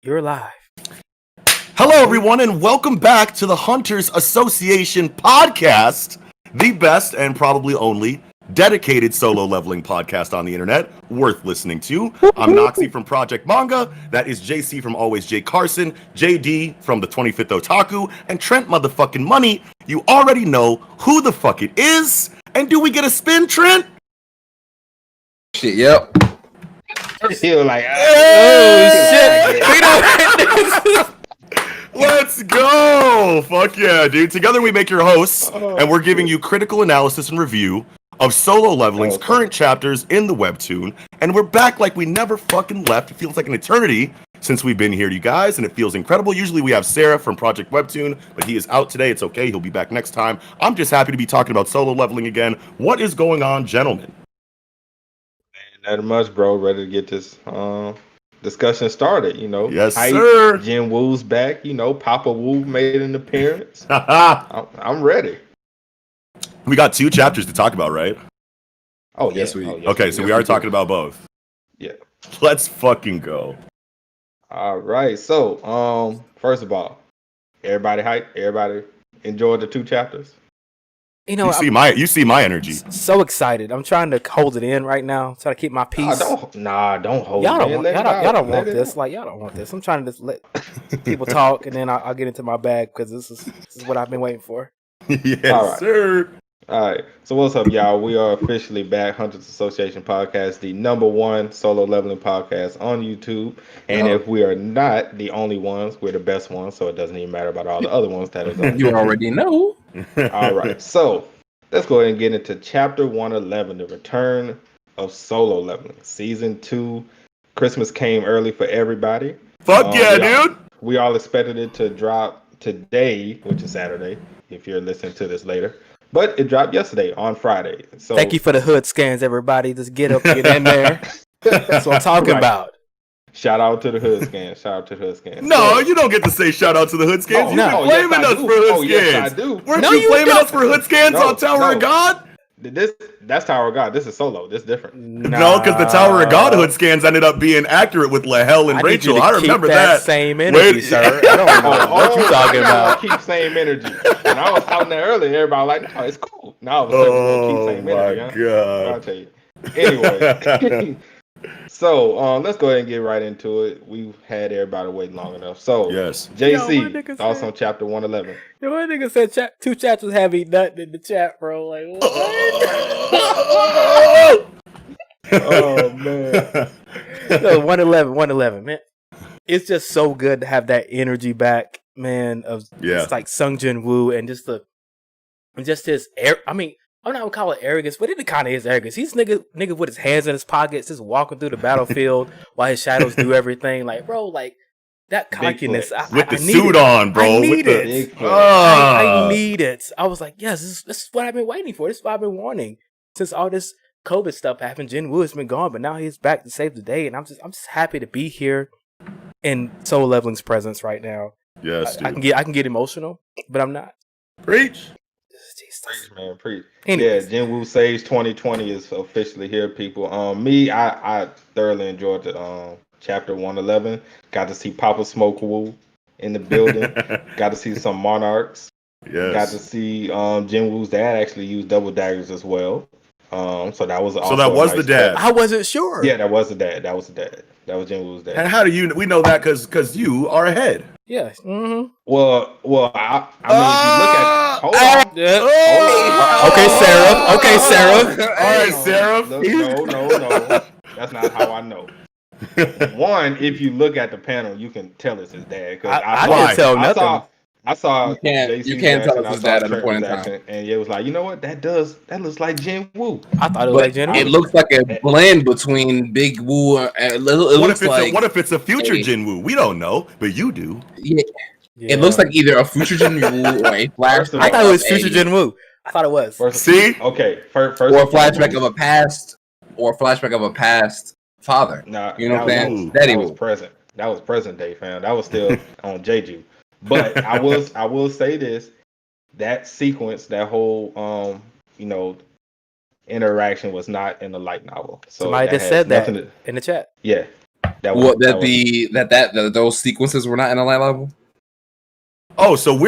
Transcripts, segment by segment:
You're live. Hello, everyone, and welcome back to the Hunters Association podcast, the best and probably only dedicated solo leveling podcast on the internet, worth listening to. I'm Noxie from Project MANGA. That is JC from alwaysjcarson, JD from the 25th Otaku, and Trent motherfucking Money. You already know who the fuck it is. And do we get a spin, Trent? Shit, yep. He was like, shit. Let's go! Fuck yeah, dude. Together we make your hosts, and we're giving you critical analysis and review of Solo Leveling's current chapters in the Webtoon. And we're back like we never fucking left. It feels like an eternity since we've been here, you guys, and it feels incredible. Usually we have Seraph from Project Webtoon, but he is out today. It's okay. He'll be back next time. I'm just happy to be talking about Solo Leveling again. What is going on, gentlemen? Not much, bro. Ready to get this discussion started, you know. Yes, sir. Jin Woo's back, you know. Papa Wu made an appearance. I'm ready. We got 2 chapters to talk about, right? Oh, Yes, yeah. we- Okay, so we are talking about both. Yeah. Let's fucking go. All right. So, first of all, everybody hype? Everybody enjoyed the 2 chapters? You know, You see my energy. So excited. I'm trying to hold it in right now. Trying to keep my peace. Don't hold Y'all it. don't want this. Like, y'all don't want this. I'm trying to just let people talk, and then I'll get into my bag because this is what I've been waiting for. Yes, All right. sir. All right. So what's up, y'all? We are officially back. Hunters Association podcast, the #1 solo leveling podcast on YouTube. And if we are not the only ones, we're the best ones. So it doesn't even matter about all the other ones that are on. You already know. All right. So let's go ahead and get into chapter 111, the return of solo leveling, season 2. Christmas came early for everybody. Fuck yeah, dude. We all expected it to drop today, which is Saturday, if you're listening to this later. But it dropped yesterday on Friday. So Thank you for the hood scans, everybody. Just get up, get in there. That's what I'm talking about. Shout out to the hood scan. No, you don't get to say shout out to the hood scans. You've been blaming us for hood scans. Yes, I do. Weren't you blaming us for hood scans on Tower of God? That's Tower of God. This is solo. This is different. No, because the Tower of God hood scans ended up being accurate with Lahel and Rachel. I remember that. Same energy, sir. I don't know what you talking about. Keep same energy. When I was talking there earlier, everybody was like, no, it's cool. Now keep same energy. God. I'll tell you. Anyway. So let's go ahead and get right into it. We've had everybody wait long enough. So yes, JC, thoughts on chapter 111? Yo, my nigga said 2 chapters have eaten nothing in the chat, bro. Like, what? Oh man. No, 111, man. It's just so good to have that energy back, man. Of it's like Sung Jin Woo and just his air. I mean, I'm not gonna call it arrogance, but it kind of is arrogance. He's nigga with his hands in his pockets, just walking through the battlefield while his shadows do everything. Like, bro, like that cockiness. With the suit on, bro. I need it. I need it. I was like, yes, this is what I've been waiting for. This is what I've been wanting since all this COVID stuff happened. Jin Woo has been gone, but now he's back to save the day, and I'm just happy to be here in Solo Leveling's presence right now. Yes, I can get emotional, but I'm not. Preach. Preach, man, preach. Anyways. Yeah, Jin Woo Sage 2020 is officially here, people. I thoroughly enjoyed the chapter 111. Got to see Papa Smoke Woo in the building. Got to see some Monarchs. Yes. Got to see Jin Woo's dad actually use double daggers as well. So that was also that was nice the dad. I wasn't sure. Yeah, that was the dad. That was Jin Woo's dad. And how do we know that? Because you are ahead. Yeah. Mm-hmm. Well, I mean, if you look at Okay, Seraph. All right, Seraph. No. That's not how I know. One, if you look at the panel, you can tell it's his dad. I can't tell nothing. I saw. You can't tell it's his dad at a point in time. And it was like, you know what? That looks like Jin Woo. I thought it was like Jin Woo. It looks like a blend between Big Woo and what if it's a future Jin Woo? We don't know, but you do. Yeah. It looks like either a future Jin Woo or a flashback. I thought it was future Jin Woo. I thought it was. See? Okay. First or a flashback of a past, father. Nah, you know what I'm saying? That was present. That was present day, fam. That was still on Jeju. But I will say this: that sequence, that whole interaction was not in the light novel. So somebody just said that in the chat. Yeah. those sequences were not in a light level. Oh, so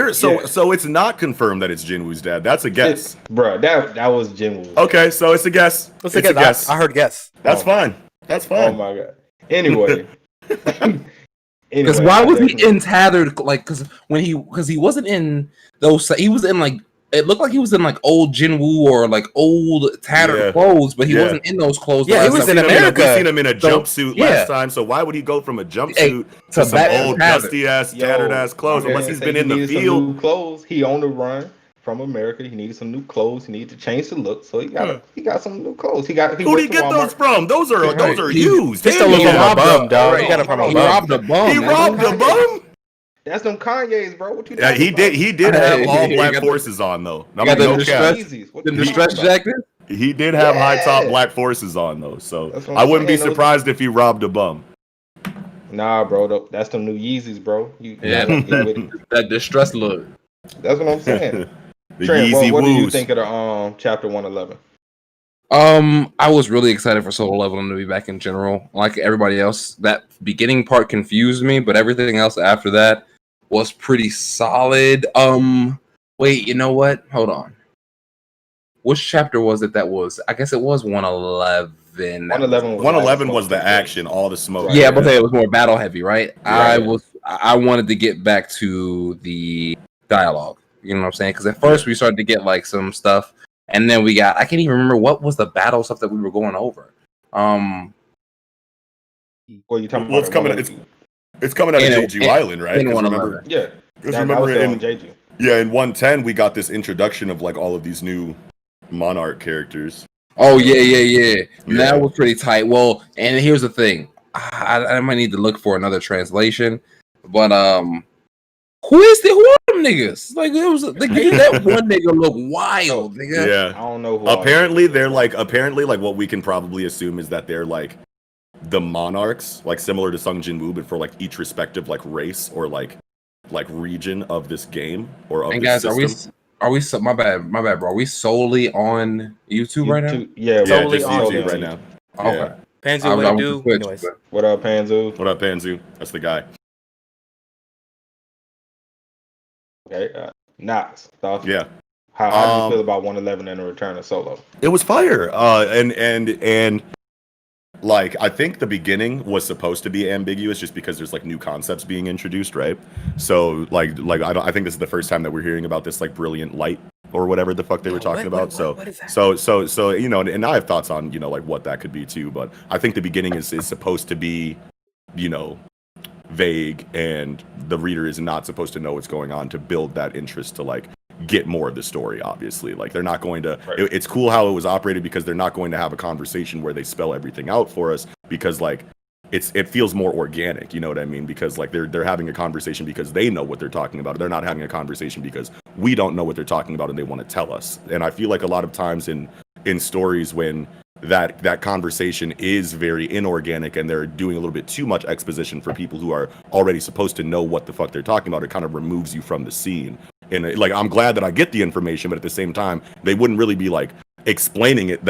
it's not confirmed that it's Jinwoo's dad. That's a guess, bro. That was Jinwoo's. Okay, so it's a guess. It's a guess. I heard guess. That's fine. That's fine. Oh my god. Anyway. Because why was he in tattered? Like, because he wasn't in those. He was in like, it looked like he was in like old Jinwoo or like old tattered clothes, but he wasn't in those clothes. Yeah, he was in America. We seen him in a jumpsuit last time. So why would he go from a jumpsuit to some old dusty ass, tattered ass clothes? Unless he's been in the field. New clothes. He on the run from America. He needed some new clothes. He needed to change the look. So he got some new clothes. Who did he get those from? Those are used. He stole them from a bum, dog. He got it from a bum. He robbed a bum. He robbed a bum. That's them Kanye's, bro. What you he did have all black forces on though. The distress jacket. He did have high top black forces on though. So I wouldn't be surprised if he robbed a bum. Nah, bro. That's them new Yeezys, bro. That distress look. That's what I'm saying. The Trent, Yeezy what do you woos. think of the chapter 111? I was really excited for Solo Leveling to be back in general. Like everybody else, that beginning part confused me, but everything else after that was pretty solid. Wait, you know what? Hold on. Which chapter was it that was? I guess it was 111. 111 was the action, all the smoke. Yeah, but it was more battle heavy, right? Right. I wanted to get back to the dialogue. You know what I'm saying? Because at first we started to get like some stuff. And then we got, I can't even remember what was the battle stuff that we were going over. Well, you talking about it's coming out of Jeju Island, right? Remember, yeah. Remember in Jeju. Yeah, in 110 we got this introduction of like all of these new Monarch characters. Oh yeah. That was pretty tight. Well, and here's the thing. I might need to look for another translation. But who are them niggas? Like it was that one nigga look wild, nigga. Yeah. I don't know who. Apparently what we can probably assume is that they're like the monarchs, like similar to Sung Jin-woo, but for like each respective like race or like region of this game or of this system. Are we my bad, bro. Are we solely on YouTube right now? Yeah, solely on YouTube right now. Okay. Yeah. Panzu, what do? Anyways. What up, Panzu? What up, Panzu? That's the guy. Okay, Knox. Thoughts? Yeah. How do you feel about 111 and the return of Solo? It was fire. And like I think the beginning was supposed to be ambiguous just because there's like new concepts being introduced, right? So like I think this is the first time that we're hearing about this like brilliant light or whatever the fuck they were talking about. What is that? So you know, and I have thoughts on, you know, like what that could be too, but I think the beginning is supposed to be, you know, vague, and the reader is not supposed to know what's going on to build that interest to like get more of the story. Obviously, like they're not going to it's cool how it was operated because they're not going to have a conversation where they spell everything out for us, because like it feels more organic, you know what I mean? Because like they're having a conversation because they know what they're talking about. They're not having a conversation because we don't know what they're talking about and they want to tell us. And I feel like a lot of times in stories when that conversation is very inorganic and they're doing a little bit too much exposition for people who are already supposed to know what the fuck they're talking about, it kind of removes you from the scene. And like, I'm glad that I get the information, but at the same time, they wouldn't really be like explaining it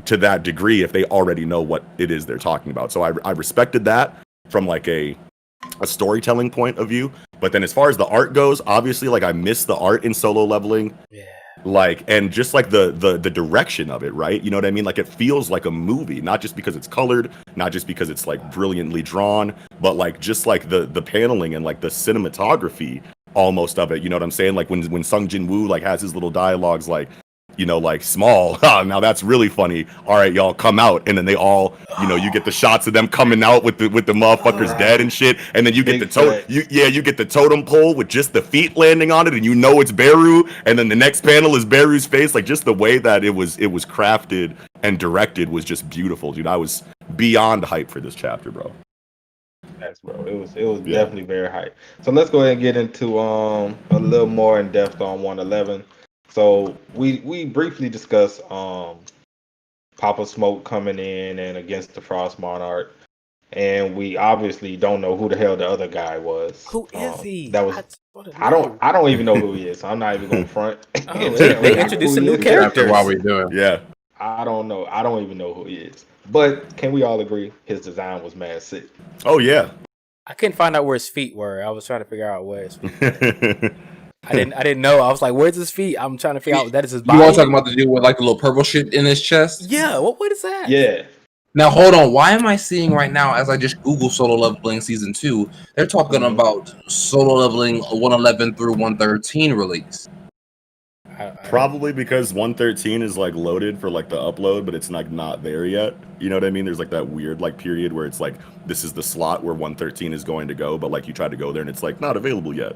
to that degree if they already know what it is they're talking about. So I respected that from like a storytelling point of view. But then as far as the art goes, obviously, like I miss the art in Solo Leveling. Yeah. Like, and just like the direction of it, right? You know what I mean? Like it feels like a movie, not just because it's colored, not just because it's like brilliantly drawn, but like just like the paneling and like the cinematography almost of it. You know what I'm saying? Like when Sung Jin-woo like has his little dialogues like, you know, like small, now that's really funny. All right, y'all come out. And then they all, you know, you get the shots of them coming out with the motherfuckers dead and shit. And then you get you get the totem pole with just the feet landing on it, and you know it's Beru. And then the next panel is Beru's face. Like just the way that it was crafted and directed was just beautiful, dude. I was beyond hype for this chapter, bro. Yes, bro. It was definitely very hype. So let's go ahead and get into a little more in depth on 111. So we briefly discussed Papa Smoke coming in and against the Frost Monarch, and we obviously don't know who the hell the other guy was. Who is he? That was I don't even know who he is. So I'm not even going front. They introduced a new character while we're doing. Yeah. I don't know. I don't even know who he is. But can we all agree his design was mad sick? Oh yeah. I couldn't find out where his feet were. I was trying to figure out where his feet were. I didn't know. I was like, "Where's his feet?" I'm trying to figure out that is his body. You all talking about the dude with like the little purple shit in his chest? Yeah. What is that? Yeah. Now hold on. Why am I seeing right now as I just Google Solo Leveling Season 2? They're talking about Solo Leveling 111 through 113 release. Probably because 113 is like loaded for like the upload, but it's like not there yet. You know what I mean? There's like that weird like period where it's like this is the slot where 113 is going to go, but like you try to go there and it's like not available yet.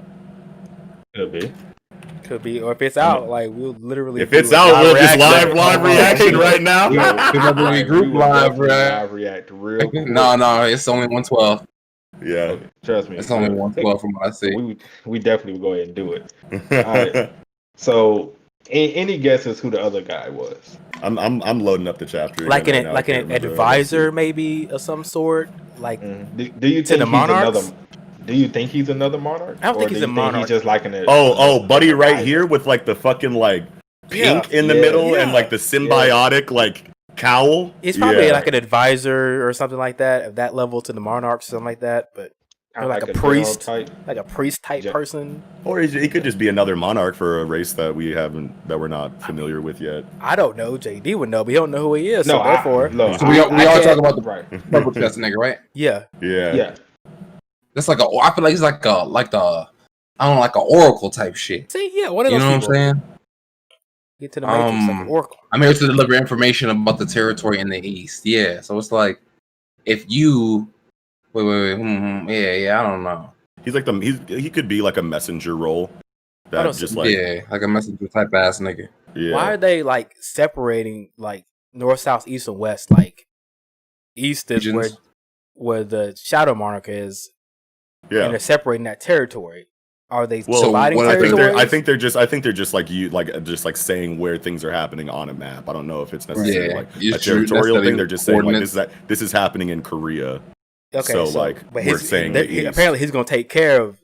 Could be, or if it's out, like we'll literally. If it's out, we'll just live reaction right now. We group live react real quick. No, it's only 112. Yeah, trust me, it's only 112 from what I see. We definitely will go ahead and do it. All right. So, any guesses who the other guy was? I'm loading up the chapter. Like an advisor, maybe of some sort. Like, do you think he's another? Do you think he's another monarch? I don't think he's a monarch. He's just like an. Buddy, right here with like the fucking like pink in the middle and like the symbiotic like cowl. He's probably like an advisor or something like that, of that level to the monarchs, something like that. But like a priest type, like a priest type person. Or he could just be another monarch for a race that we're not familiar with yet. I don't know. JD would know, but he don't know who he is. No, so therefore, so we all talk about the purple chest nigga, right? Yeah. That's like I feel like he's like I don't know, like an oracle type shit. See, yeah, one of those. You know what I'm saying? Get to the matrix like an oracle. I'm here to deliver information about the territory in the east. Yeah, so it's like if you wait, I don't know. He's like he could be like a messenger role. That just like like a messenger type ass nigga. Yeah. Why are they like separating like north, south, east, and west? Like east is where the Shadow Monarch is. Yeah, and they're separating that territory. Are they dividing territories? I think they're just like just like saying where things are happening on a map. I don't know if it's necessarily like a territorial thing. They're just saying like this is happening in Korea. Okay, so like we're saying apparently he's gonna take care of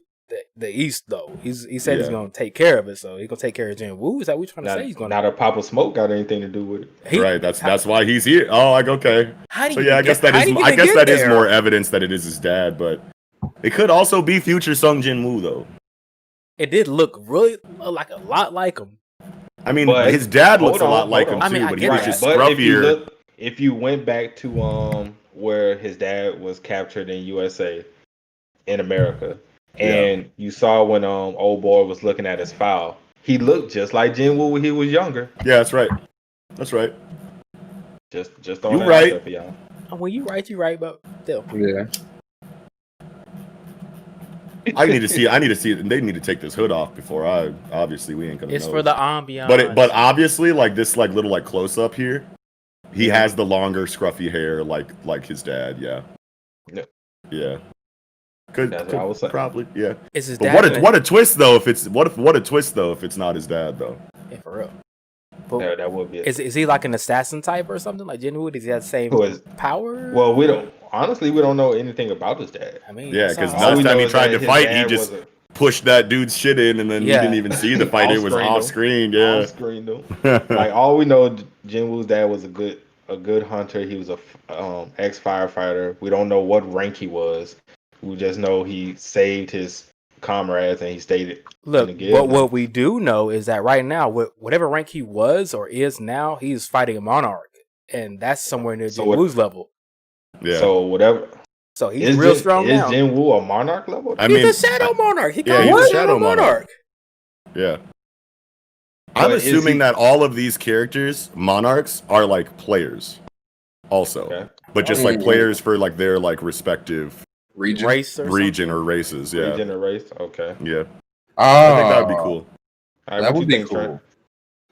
the east though. He said he's gonna take care of it, so he's gonna take care of Jin Woo. Is that what you're trying to say? He's gonna not a Pop of Smoke got anything to do with it. Right. That's why he's here. Oh, like okay. How do so you I guess that is more evidence that it is his dad, but it could also be future Sung Jin Woo though. It did look really like a lot like him. I mean, his dad looks a lot like him too, but he was just scruffier. If you went back to where his dad was captured in USA, in America, and you saw when old boy was looking at his file, he looked just like Jin Woo when he was younger. Yeah, that's right. That's right. Just throwing that right. out there for y'all. Well, you right, but still. Yeah. I need to see it. They need to take this hood off before obviously we ain't gonna know. It's for the ambiance. But obviously like this like little like close up here, he has the longer scruffy hair like his dad. Yeah. Could probably Is his dad? What a twist though if it's what a twist though if it's not his dad though. Yeah, for real. But that would be. Is he like an assassin type or something like Jin Woo? Does he have the same power? Well, we don't know anything about his dad. I mean, because last time he tried to fight, he just pushed that dude's shit in, and then you didn't even see the fight. It was off screen. Yeah, off screen though. Like all we know, Jin Woo's dad was a good hunter. He was a ex firefighter. We don't know what rank he was. We just know he saved his comrades and he stayed. Look, what we do know is that right now, whatever rank he was or is now, he's fighting a monarch, and that's somewhere near Jin Woo's level. Yeah. So whatever. So he's real strong now. Is Jin Woo a monarch level? He's a shadow monarch. He's a shadow monarch. Yeah. I'm assuming that all of these characters, monarchs, are like players, also, but just like players for like their like respective region or races. Yeah. Region or race. Okay. Yeah. I think that would be cool. That would be cool.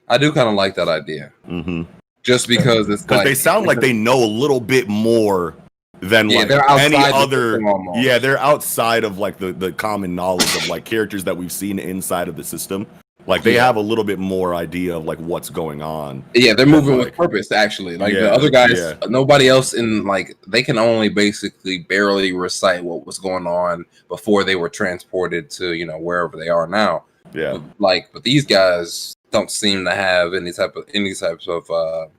I do kind of like that idea. Mm-hmm. Just because it's like, they sound like they know a little bit more than like any other. Yeah, they're outside of like the common knowledge of like characters that we've seen inside of the system. Like they have a little bit more idea of like what's going on. Yeah, they're moving with purpose actually. Like the other guys, nobody else in like they can only basically barely recite what was going on before they were transported to wherever they are now. Yeah, but these guys don't seem to have any types of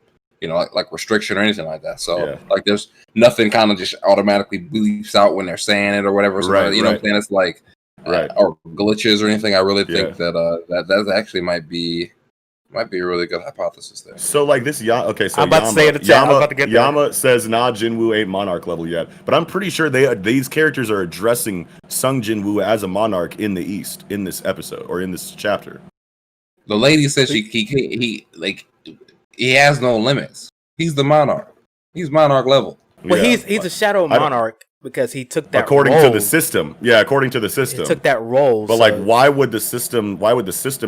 like restriction or anything like that. So like there's nothing kind of just automatically bleeps out when they're saying it or whatever. So what I'm saying? It's like or glitches or anything. I really think that actually might be a really good hypothesis there. So like this, okay. So I'm about to say in the chat. I'm about to get there. Yama says, "Nah, Jinwoo ain't monarch level yet," but I'm pretty sure these characters are addressing Sung Jinwoo as a monarch in the East in this episode or in this chapter. The lady says he has no limits. He's the monarch. He's monarch level. Well, he's a shadow monarch because he took that according role. To the system. Yeah, according to the system. He took that role. But like, why would the system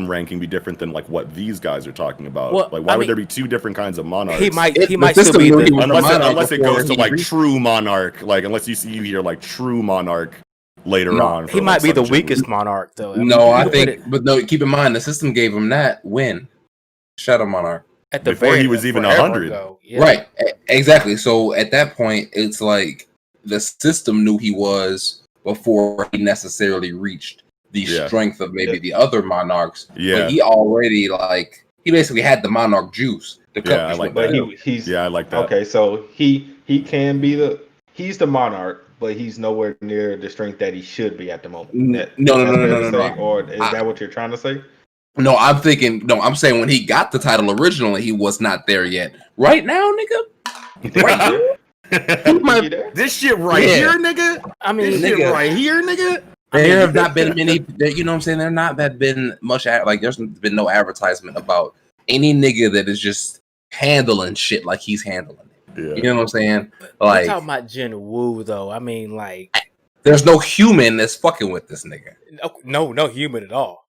ranking be different than like what these guys are talking about? Well, like, why would there be two different kinds of monarchs? He might still be unless it goes to like true monarch. Like unless you hear like true monarch later on. He might be the weakest monarch though. I think, but no. Keep in mind the system gave him that win, shadow monarch. Before he was even 100. Right, exactly. So at that point, it's like the system knew he was before he necessarily reached the strength of maybe the other monarchs. Yeah, but he already he basically had the monarch juice. I like that. I like that. Okay, so he can be he's the monarch, but he's nowhere near the strength that he should be at the moment. No. Or is that what you're trying to say? No, I'm saying when he got the title originally, he was not there yet. Right now, nigga. Right here. This shit right here, nigga. I mean, this shit right here, nigga. There have not been many. You know what I'm saying? There not been much. There's been no advertisement about any nigga that is just handling shit like he's handling it. Yeah. You know what I'm saying? Like we're talking about Jinwoo, though. I mean, like, there's no human that's fucking with this nigga. No human at all.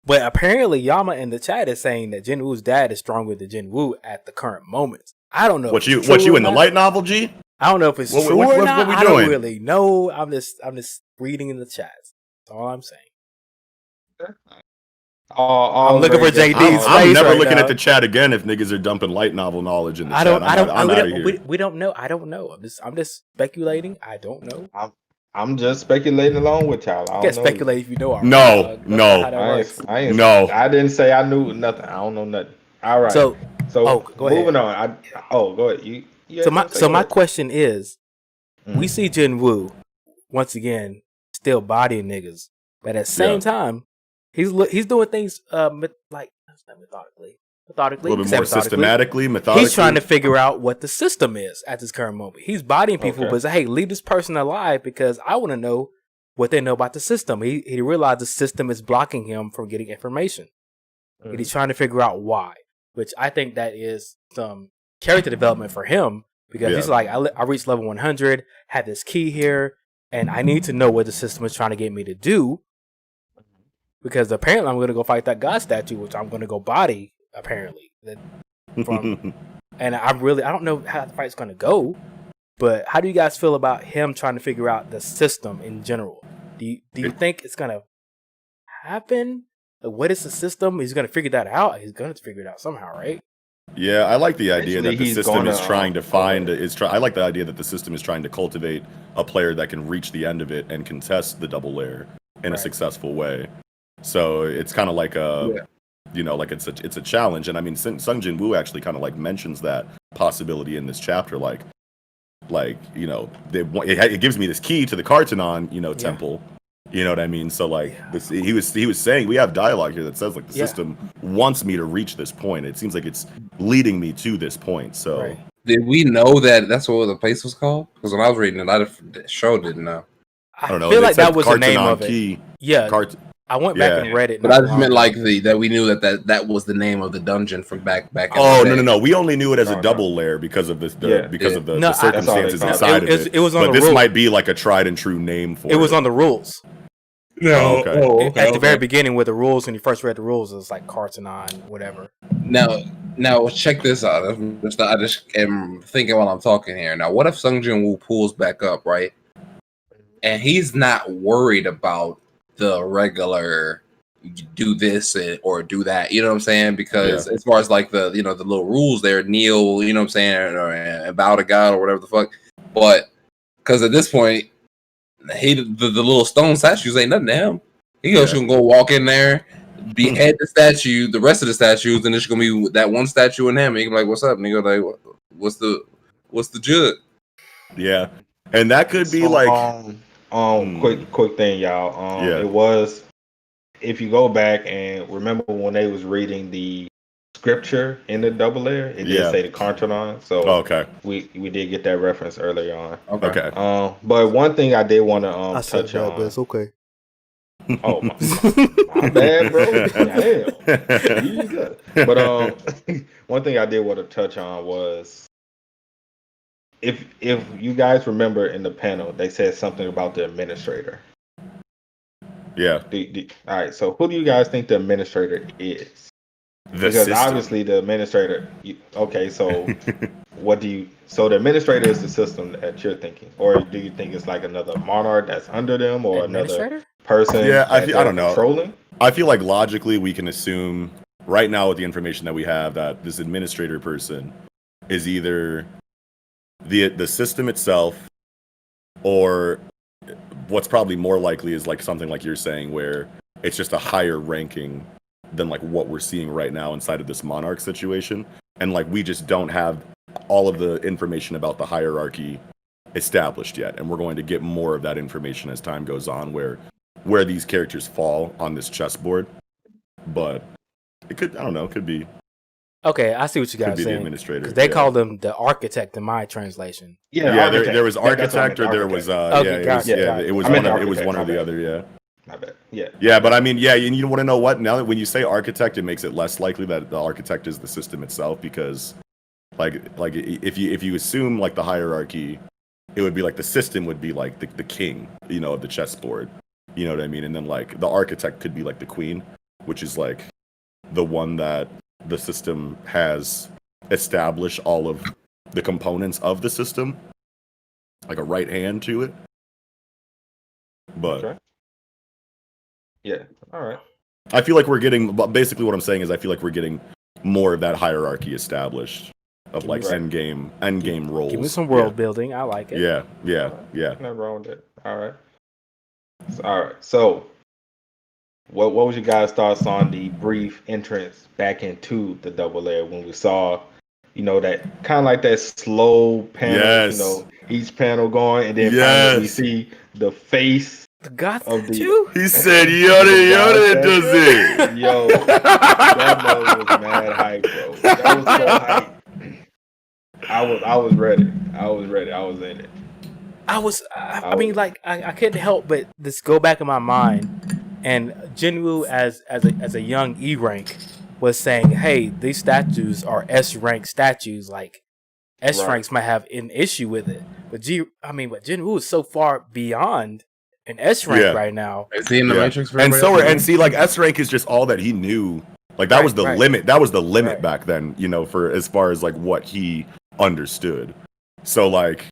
But apparently, Yama in the chat is saying that Jinwoo's dad is stronger than Jinwoo at the current moment. I don't know. What you in the light novel, G? I don't know if it's true or not. I don't really know. I'm just reading in the chats. That's all I'm saying. I'm looking for JD's. I'm never looking at the chat again if niggas are dumping light novel knowledge in the chat. We don't know. I don't know. I'm just speculating. I don't know. I'm just speculating along with y'all. I don't know. Speculate if you know. No. I didn't say I knew nothing. I don't know nothing. All right. So go moving ahead. on. Go ahead. My question is, we see Jinwoo once again still bodying niggas, but at the same time, he's doing things methodically. A little bit more methodically. He's trying to figure out what the system is at this current moment. He's bodying people, but hey, leave this person alive because I want to know what they know about the system. He realized the system is blocking him from getting information. And he's trying to figure out why, which I think that is some character development for him because he's like, I reached level 100, had this key here, and I need to know what the system is trying to get me to do because apparently I'm going to go fight that god statue, which I'm going to go body. Apparently, and I don't know how the fight's gonna go, but how do you guys feel about him trying to figure out the system in general? Do you think it's gonna happen? Like, what is the system? He's gonna figure that out. He's gonna figure it out somehow, right? Yeah, I like the idea that the system is trying to find. I like the idea that the system is trying to cultivate a player that can reach the end of it and contest the double layer in a successful way. So it's kind of like a. Like it's a challenge, and I mean, Sung Jinwoo actually kind of like mentions that possibility in this chapter, it gives me this key to the Kartanon, temple, you know what I mean? So he was saying we have dialogue here that says like the system wants me to reach this point. It seems like it's leading me to this point. So did we know that that's what the place was called? Because when I was reading it, the show didn't know. I don't know. I feel like that was the name of it. Key. Yeah. I went back and read it. But I just meant like that we knew that was the name of the dungeon from back. No. We only knew it as a double lair because of the circumstances inside of it. It was on but the this rules. might be like a tried and true name for it. It was on the rules. No. At the very beginning with the rules, when you first read the rules, it was like Kartanon, whatever. Now check this out. I just am thinking while I'm talking here. Now, what if Sung Jinwoo pulls back up, right? And he's not worried about the regular do this or do that, you know what I'm saying? Because as far as like the the little rules there, kneel, you know what I'm saying, or bow to God or whatever the fuck. But because at this point, the little stone statues ain't nothing to him. He goes gonna go walk in there, behead the statue, the rest of the statues, and it's gonna be that one statue in him. He can be like, "What's up?" And he go like, What's the jug? Yeah, and that could be quick thing, y'all. It was, if you go back and remember when they was reading the scripture in the double layer, it did say the Contradon. So we did get that reference earlier on. Okay. But one thing I did want to touch on. But it's okay. Oh my bad, bro. Damn. Jesus. But one thing I did want to touch on was, if you guys remember in the panel, they said something about the administrator. Yeah. All right. So who do you guys think the administrator is? Because obviously the administrator. Okay. So what do you? So the administrator is the system that you're thinking, or do you think it's like another monarch that's under them, or another person? Yeah, I don't know. Controlling? I feel like logically we can assume right now with the information that we have that this administrator person is either the system itself, or what's probably more likely is like something like you're saying, where it's just a higher ranking than like what we're seeing right now inside of this monarch situation, and like we just don't have all of the information about the hierarchy established yet, and we're going to get more of that information as time goes on, where these characters fall on this chessboard. But it could, I don't know, it could be. Okay, I see what you guys are saying. The administrator. They called him the architect in my translation. Yeah, there was architect, or there was it was one or the other. Yeah. My bad. Yeah, but I mean, and you want to know what? Now that when you say architect, it makes it less likely that the architect is the system itself, because like if you assume like the hierarchy, it would be like the system would be like the king, of the chessboard. You know what I mean? And then like the architect could be like the queen, which is like the one that the system has established all of the components of the system, like a right hand to it. But all right. I feel like we're getting, basically what I'm saying is I feel like we're getting more of that hierarchy established of like end game roles. Give me some world building. I like it. Yeah. Nothing wrong with it. All right. So, what was your guys' thoughts on the brief entrance back into the double layer when we saw, that kind of like that slow panel, each panel going, and then finally we see the face. The God of the. He said, Yoda does it. Yo, that mode was mad hype, bro. That was so hype. I was ready. I was in it. I mean, I couldn't help but just go back in my mind, and Jinwoo as a young E rank was saying, "Hey, these statues are S rank statues. Like S ranks might have an issue with it, but Jinwoo is so far beyond an S rank right now. Is he in the Matrix? And see, like S rank is just all that he knew. Like that was the limit. That was the limit back then. For as far as like what he understood. So like.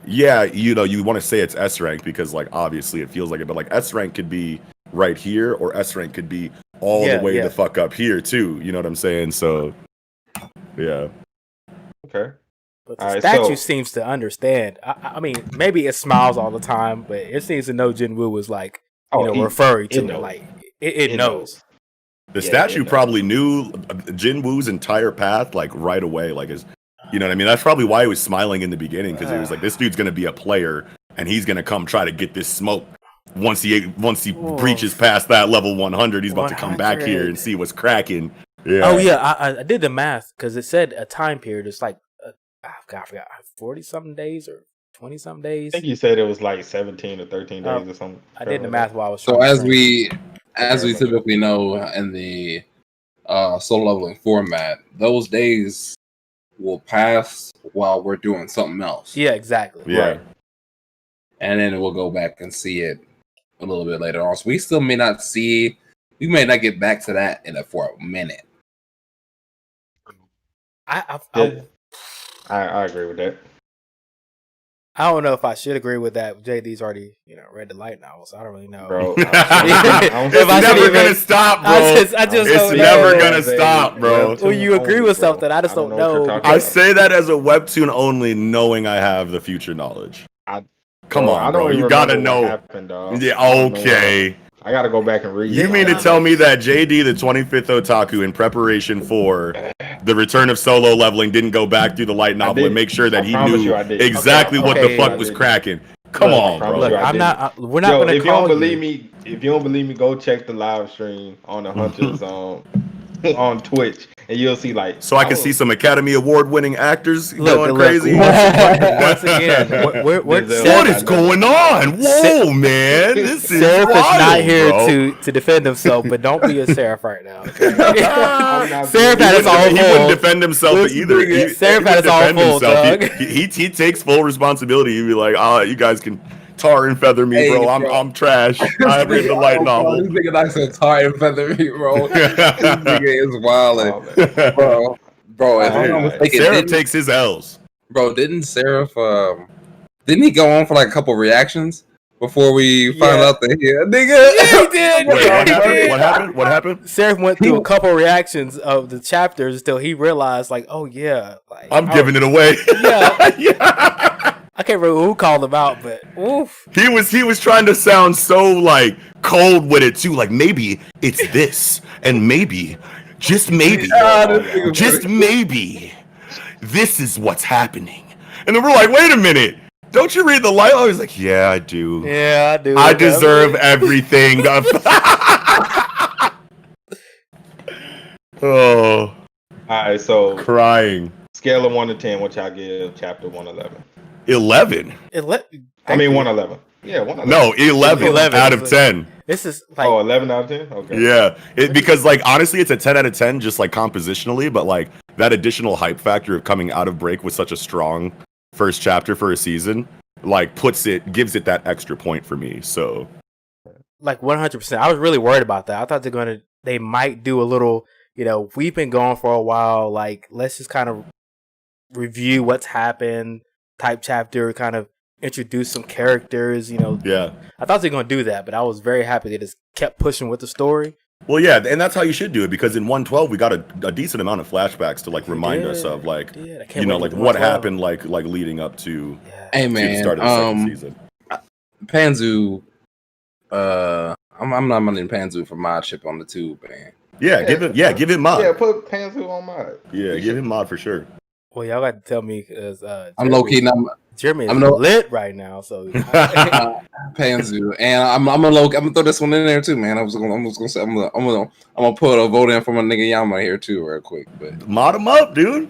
Yeah, you want to say it's S rank because like obviously it feels like it, but like S rank could be right here, or S rank could be all the way the fuck up here too. You know what I'm saying? So yeah. Okay. But the statue seems to understand. I mean, maybe it smiles all the time, but it seems to know Jinwoo was like referring to it. Like it knows. The statue probably knew Jinwoo's entire path like right away, like his. You know what I mean? That's probably why he was smiling in the beginning, because he was like, "This dude's gonna be a player, and he's gonna come try to get this smoke. Once he breaches past that level 100, he's about to come back here and see what's cracking." Yeah. Oh yeah, I did the math because it said a time period. It's like I forgot 40-something days or 20-something days. I think you said it was like 17 or 13 days or something. I did the math while I was. So as we typically know in the solo leveling format, those days will pass while we're doing something else. Yeah, exactly. Yeah. Right. And then we'll go back and see it a little bit later on. So we still may not get back to that for a minute. I agree with that. I don't know if I should agree with that. JD's already, read the light novel, so I don't really know. Bro, it's never gonna stop, bro. It's never gonna stop, bro. When you agree with something, I just don't know. I say that as a webtoon only, knowing I have the future knowledge. Come on, bro. You gotta know. Happened, yeah, okay. I gotta go back and read. You mean to tell me that JD, the 25th otaku, in preparation for the return of Solo Leveling didn't go back through the light novel and make sure that he knew exactly what the fuck was cracking. Come on, bro. Look, I'm not. We're not going to call you. If you don't believe me, go check the live stream on the Hunters on Twitch, and you'll see So I can see some Academy Award winning actors going crazy. Once again, what is going on? Whoa, man! This is Seraph wild, is not here bro. to defend himself, but don't be a Seraph right now. Okay? Seraph had his all full. He wouldn't defend himself either. Seraph had his all full, Doug. He takes full responsibility. He'd be like, you guys can tar and feather me, bro. I'm trash. I read the light novel. This nigga not said tar and feather me, bro. This nigga is wildin', bro. If I'm not mistaken, Seraph takes his L's. Bro, didn't Seraph? Didn't he go on for like a couple reactions before we found out that he did? Wait, what happened? Seraph went through a couple reactions of the chapters until he realized, like, oh yeah, like, I'm giving it away. Yeah. I can't remember who called him out, but oof. He was trying to sound so like cold with it too, like maybe it's this, and maybe, just maybe, just maybe, this is what's happening. And then we're like, wait a minute, don't you read the light? I was like, yeah, I do. Yeah, I do. I deserve everything. Oh. All right, so crying. Scale of 1 to 10, what y'all give chapter 111? 11. I mean 111. Yeah, 111. No, 11 out of 10. This is like 11 out of 10. Okay. Yeah, because like honestly, it's a 10 out of 10 just like compositionally, but like that additional hype factor of coming out of break with such a strong first chapter for a season, like gives it that extra point for me. So, like 100%. I was really worried about that. I thought they might do a little. We've been going for a while. Like, let's just kind of review what's happened. Type chapter, kind of introduce some characters, Yeah. I thought they were going to do that, but I was very happy they just kept pushing with the story. Well, yeah, and that's how you should do it, because in 112 we got a decent amount of flashbacks to like remind us of like like what happened like leading up to, to the start of the second season. Panzu, I'm nominating Panzu for mod chip on the tube, man. Give him mod. Yeah, put Panzu on mod. Yeah, give him mod for sure. Well, y'all got to tell me because I'm low key. Jeremy is lit right now, so Panzu, and I'm gonna throw this one in there too, man. I'm gonna put a vote in for my nigga Yama here too, real quick. But mod him up, dude.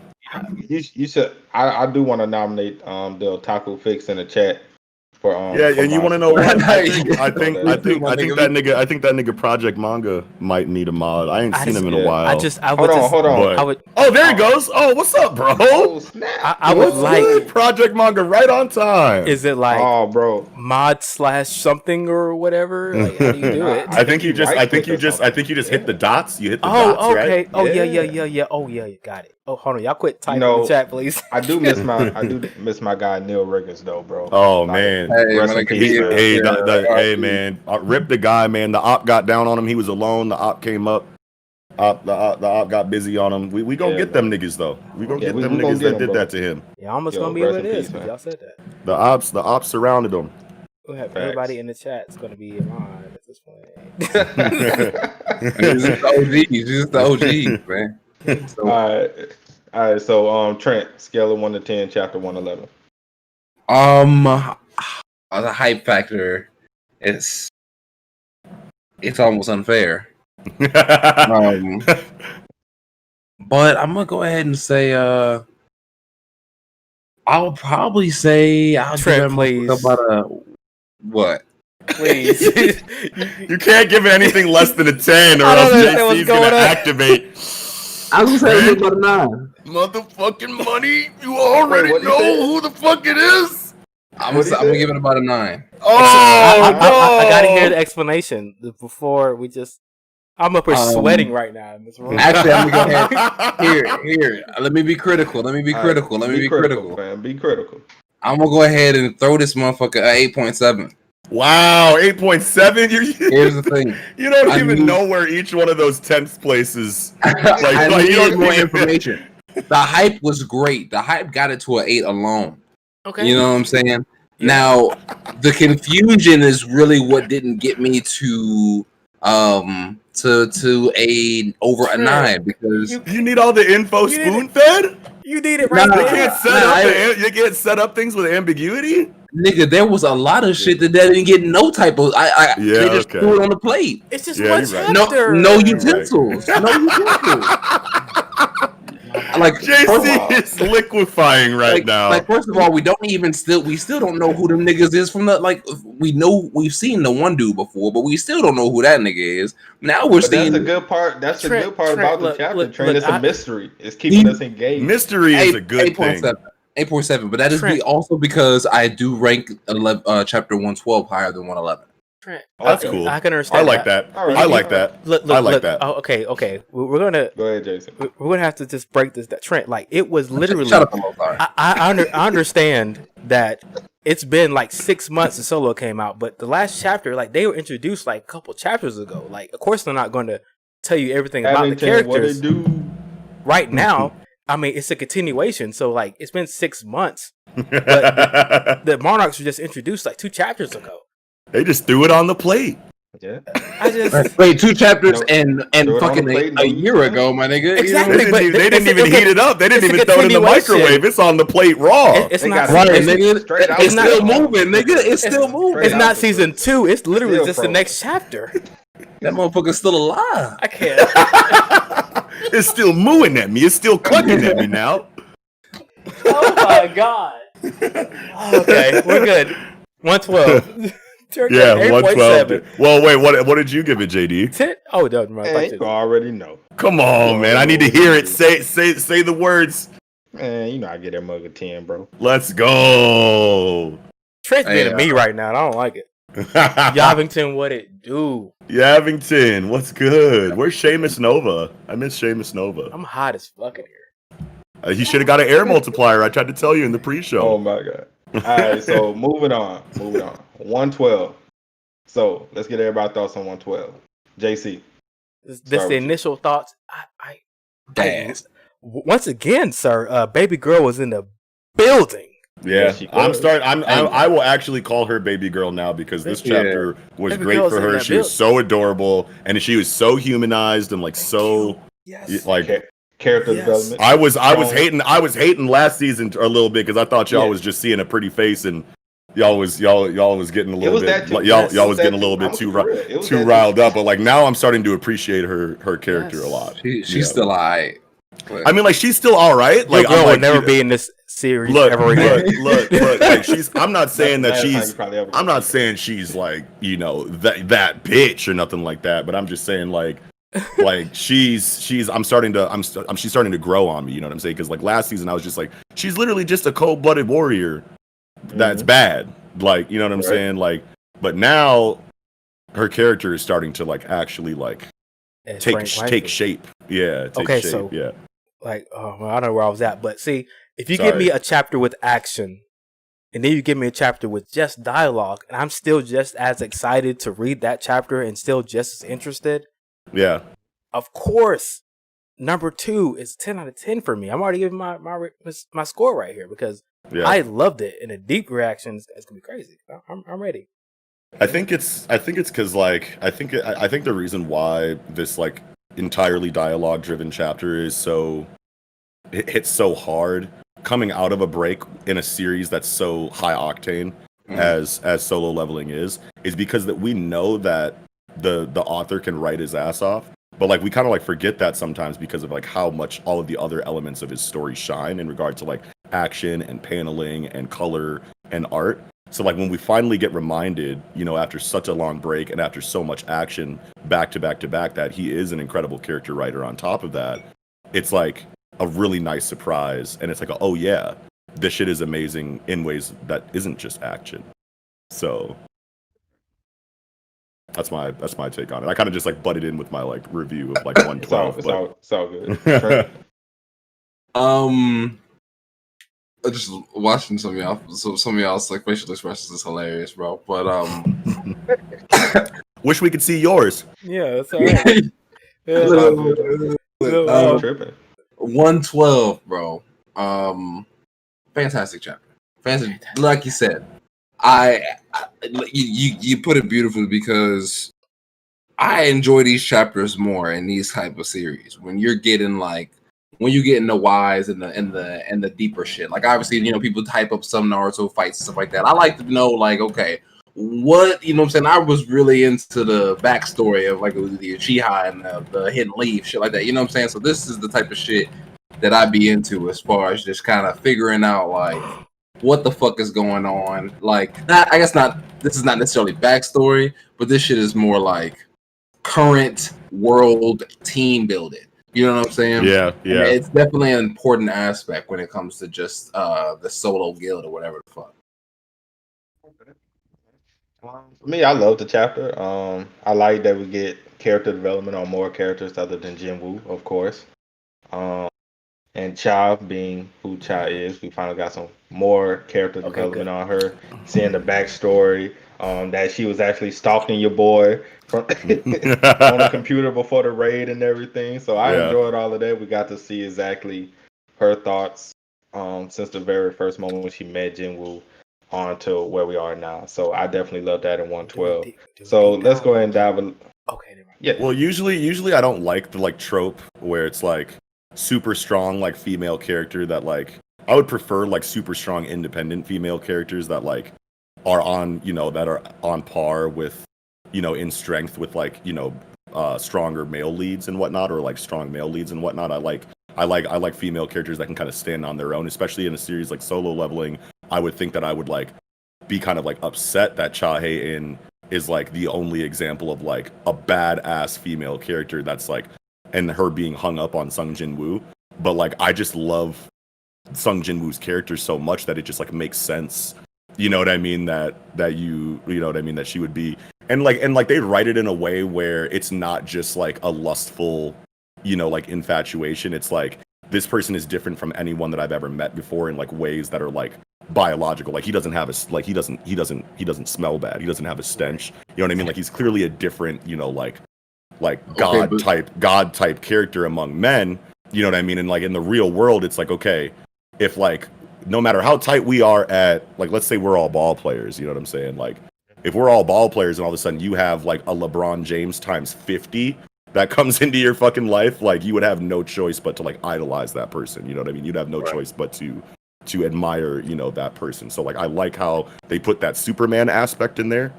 You should. I do want to nominate TheOtakuFix in the chat. And you want to know what? I think that nigga Project Manga might need a mod. I ain't seen him in a while. Hold on. There he goes. Oh, what's up, bro? I would like Project Manga right on time. Is it like bro mod / something or whatever? Like, how do you do it? I think you just hit the dots. You hit the dots, okay. Right? Oh yeah. Oh yeah, you got it. Oh, hold on, y'all quit typing in the chat, please. I do miss my guy Neil Riggins though, bro. Oh man. Hey, man. Rip the guy, man. The op got down on him. He was alone. The op came up. The op got busy on him. We gonna get them niggas though. We gonna get them niggas that did that to him. Yeah, almost gonna be what it is. Y'all said that. The ops surrounded him. We'll have everybody in the chat. It's gonna be live at this point. He's just the OG, man. All right. So, Trent, scale of 1 to 10, chapter 111. The hype factor it's almost unfair. But I'm gonna go ahead and say I'll probably say Trent, please. About what? Please. You can't give it anything less than a 10 or else JC's gonna activate. I was gonna say about a 9. Motherfucking money, you already know who the fuck it is. I'm gonna give it about a 9. Oh, no. I gotta hear the explanation before we just. I'm up here sweating right now in this room. Actually, I'm gonna go ahead. Here. Let me be critical. Be critical. Man. Be critical. I'm gonna go ahead and throw this motherfucker at 8.7. Wow, 8.7. Here's the thing. You don't even know where each one of those 10th places. I need more information. The hype was great. The hype got it to an 8 alone. Okay. You know what I'm saying? Now, the confusion is really what didn't get me to to a over a 9 because you need all the info spoon fed. You need it right there. You can't set up things with ambiguity. Nigga, there was a lot of shit that didn't get no type of. They just threw it on the plate. It's just one chapter. No utensils. Right. No utensils. Like JC is liquefying now. Like first of all, we still don't know who them niggas is from the we've seen the one dude before, but we still don't know who that nigga is. Now we're seeing that's the good part. That's the good part about the chapter. Trent, it's a mystery. It's keeping us engaged. Mystery is a good thing. 8.7, but that is also because I do rank chapter 112 higher than 111. That's cool. I can understand. I like that. Right. I like that. Look, I like that. Oh, okay. We're gonna go ahead, Jason. We're gonna have to just break this. That Trent, like it was literally. Shut up, I understand that it's been like 6 months since Solo came out, but the last chapter, like they were introduced like a couple chapters ago. Like, of course, they're not going to tell you everything about the characters what they do right now. I mean, it's a continuation, so like it's been 6 months. But the Monarchs were just introduced like 2 chapters ago. They just threw it on the plate. Yeah. I just wait 2 chapters and fucking a year ago, my nigga. Exactly. They didn't even heat it up. They didn't even throw it in the microwave. It's on the plate raw. It's not right, nigga. It's still moving, nigga. It's still moving. It's not season 2. It's literally just the next chapter. That motherfucker's still alive. I can't. It's still mooing at me. It's still clucking at me now. Oh my god. Okay, we're good. 112. Yeah, 112. Well, wait, what did you give it, JD? 10? Oh, no, you already know. Come on, man. I need to hear it. Say the words. Man, you know I get that mug a 10, bro. Let's go. Trent's being to me right now, and I don't like it. Yavington, what it do? Yavington, what's good? Where's Seamus Nova? I miss Seamus Nova. I'm hot as fuck in here. He should have got an air multiplier. I tried to tell you in the pre-show. Oh my god. All right, so moving on. 112. So let's get everybody's thoughts on 112. JC. This the initial thoughts. Once again, sir, baby girl was in the building. Yeah, I will actually call her baby girl now because this chapter was great for her. She was so adorable and she was so humanized and like so like character development. I was hating last season a little bit because I thought y'all was just seeing a pretty face and y'all was getting a little bit y'all was getting a little bit too riled up. But like now I'm starting to appreciate her character a lot. She's still alright. I mean, like she's still all right. Like girl would never be in this series ever again. Look. Like I'm not saying that she's. I'm not saying she's like that bitch or nothing like that. But I'm just saying like she's starting to grow on me. You know what I'm saying? Because like last season I was just like she's literally just a cold-blooded warrior. That's bad. Like you know what I'm saying? Like, but now her character is starting to like actually like. Take shape. Yeah. Like, I don't know where I was at, but see, if you give me a chapter with action, and then you give me a chapter with just dialogue, and I'm still just as excited to read that chapter and still just as interested. Yeah. Of course, number 2 is 10 out of 10 for me. I'm already giving my score right here because I loved it, and the deep reactions is gonna be crazy. I'm ready. I think it's because like I think the reason why this like entirely dialogue driven chapter is so it hits so hard coming out of a break in a series that's so high octane as Solo Leveling is because that we know that the author can write his ass off, but like we kind of like forget that sometimes because of like how much all of the other elements of his story shine in regard to like action and paneling and color and art. So like when we finally get reminded, after such a long break and after so much action back to back to back, that he is an incredible character writer on top of that, it's like a really nice surprise. And it's like, oh yeah, this shit is amazing in ways that isn't just action. So that's my take on it. I kind of just like butted in with my like review of like 112. It's all good. Just watching some of y'all's like facial expressions is hilarious, bro. But wish we could see yours. Yeah, that's all right. Tripping. 112, bro. Fantastic chapter. Fantastic. Like you said, you put it beautifully because I enjoy these chapters more in these type of series when you're getting like when you get in the whys and the deeper shit. Like obviously, people type up some Naruto fights and stuff like that. I like to know like, okay, what what I'm saying? I was really into the backstory of like the Uchiha and the hidden leaf, shit like that. You know what I'm saying? So this is the type of shit that I'd be into as far as just kind of figuring out like what the fuck is going on. Like, I guess not. This is not necessarily backstory, but this shit is more like current world team building. You know what I'm saying? Yeah. And it's definitely an important aspect when it comes to just the solo guild or whatever the fuck. For me, I love the chapter. I like that we get character development on more characters other than Jinwoo, of course. And Cha being who Cha is, we finally got some more character development on her. Seeing the backstory, that she was actually stalking your boy from on the computer before the raid and everything. So I enjoyed all of that. We got to see exactly her thoughts since the very first moment when she met Jinwoo on to where we are now. So I definitely love that in 112. So let's go ahead and dive in. Okay. Yeah. Well, usually I don't like the like trope where it's like super strong like female character that like I would prefer like super strong independent female characters that like are on that are on par with in strength with like stronger male leads and whatnot, or like strong male leads and whatnot. I like female characters that can kind of stand on their own, especially in a series like Solo Leveling. I would think that I would like be kind of like upset that Cha-Hae-in is like the only example of like a badass female character that's like, and her being hung up on Sung Jin-woo. But like I just love Sung Jin-woo's character so much that it just like makes sense. You know what I mean? That you know what I mean? That she would be, and like they write it in a way where it's not just like a lustful, like infatuation. It's like this person is different from anyone that I've ever met before in like ways that are like biological. Like he doesn't have a like he doesn't smell bad. He doesn't have a stench. You know what I mean? Like he's clearly a different, like god type character among men. You know what I mean? And like in the real world, it's like, okay, if like no matter how tight we are at, like, let's say we're all ball players, you know what I'm saying? Like, if we're all ball players and all of a sudden you have like a LeBron James times 50 that comes into your fucking life, like you would have no choice but to like idolize that person. You know what I mean? You'd have no choice but to admire, that person. So like I like how they put that Superman aspect in there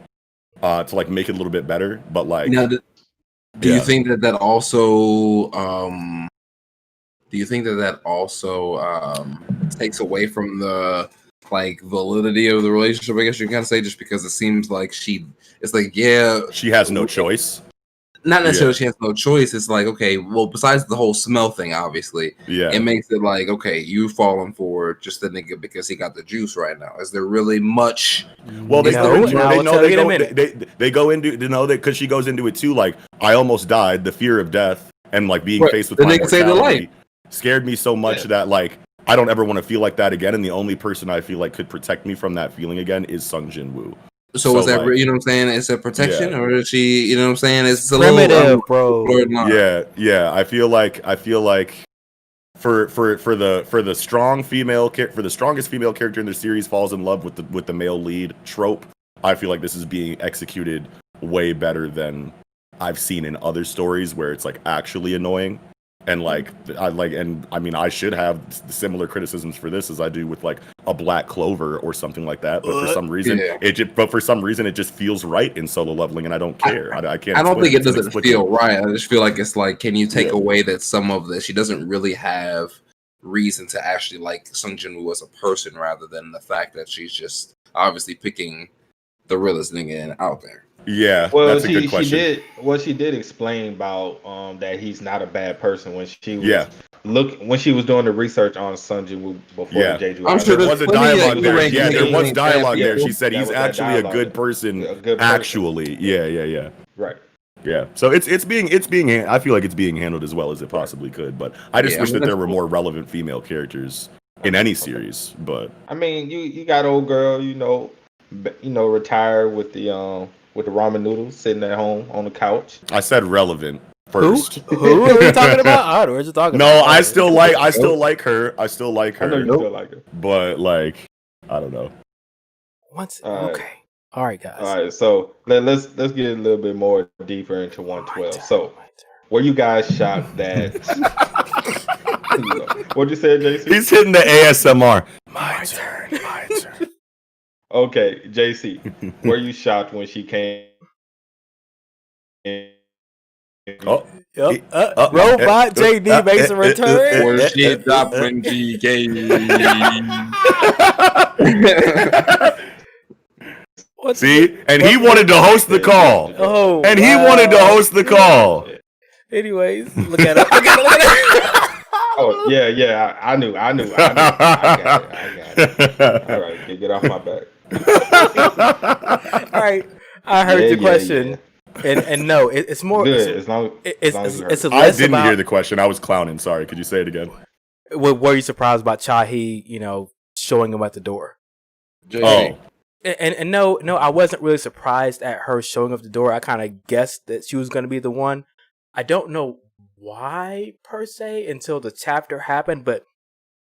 to like make it a little bit better. But like, now, do you think that also? Do you think that also takes away from the like validity of the relationship? I guess you can kind of say, just because it seems like it's like, she has no choice. Not necessarily she has no choice. It's like, okay, well, besides the whole smell thing, obviously, it makes it like, okay, you falling for just the nigga because he got the juice right now. Is there really much? Well, they go into that because she goes into it too. Like, I almost died, the fear of death, and like being faced with my mortality scared me so much that like I don't ever want to feel like that again. And the only person I feel like could protect me from that feeling again is Sung Jin-woo. So is that, like, you know what I'm saying? It's a protection, or is she, you know what I'm saying? It's a primitive, bro. Yeah. I feel like for the strongest female character in the series falls in love with the male lead trope. I feel like this is being executed way better than I've seen in other stories where it's like actually annoying. And like I should have similar criticisms for this as I do with like a Black Clover or something like that. But for some reason, it just feels right in Solo Leveling, and I don't care. I can't. I don't think it doesn't feel right. I just feel like it's like, can you take away that some of this? She doesn't really have reason to actually like Sung Jin-woo as a person, rather than the fact that she's just obviously picking the realest nigga out there. Yeah, well, that's a good question. She did explain about that he's not a bad person when she was when she was doing the research on Sung Jin-woo before the Jeju. I'm sure there was a dialogue there. Yeah, there was dialogue there. She said he's actually a good person. Actually, yeah. Right. Yeah, so it's being I feel like it's being handled as well as it possibly could, but I just wish that there were more relevant female characters in any series. But I mean, you got old girl, retired with the ramen noodles sitting at home on the couch. I said relevant first. Who are we talking about? We're just talking. No, I still like her. I still like her. I know you still like her, but like, I don't know. Okay. All right, guys. All right, so let's get a little bit more deeper into 112. So, were you guys shocked that? What'd you say, JC? He's hitting the ASMR. My turn. Okay, JC, were you shocked when she came? Oh, Robot JD makes a return. Or she dropped when she came. See, and he wanted to host the call. Oh, and he wanted to host the call. Anyways, look at it. Oh yeah, I knew. I got it. All right, get off my back. All right, I heard your question, and no, it's more good. As long as it's I didn't hear the question. I was clowning. Sorry. Could you say it again? Were you surprised about Chahi, showing him at the door? Oh. And no, I wasn't really surprised at her showing up the door. I kind of guessed that she was going to be the one. I don't know why per se until the chapter happened, but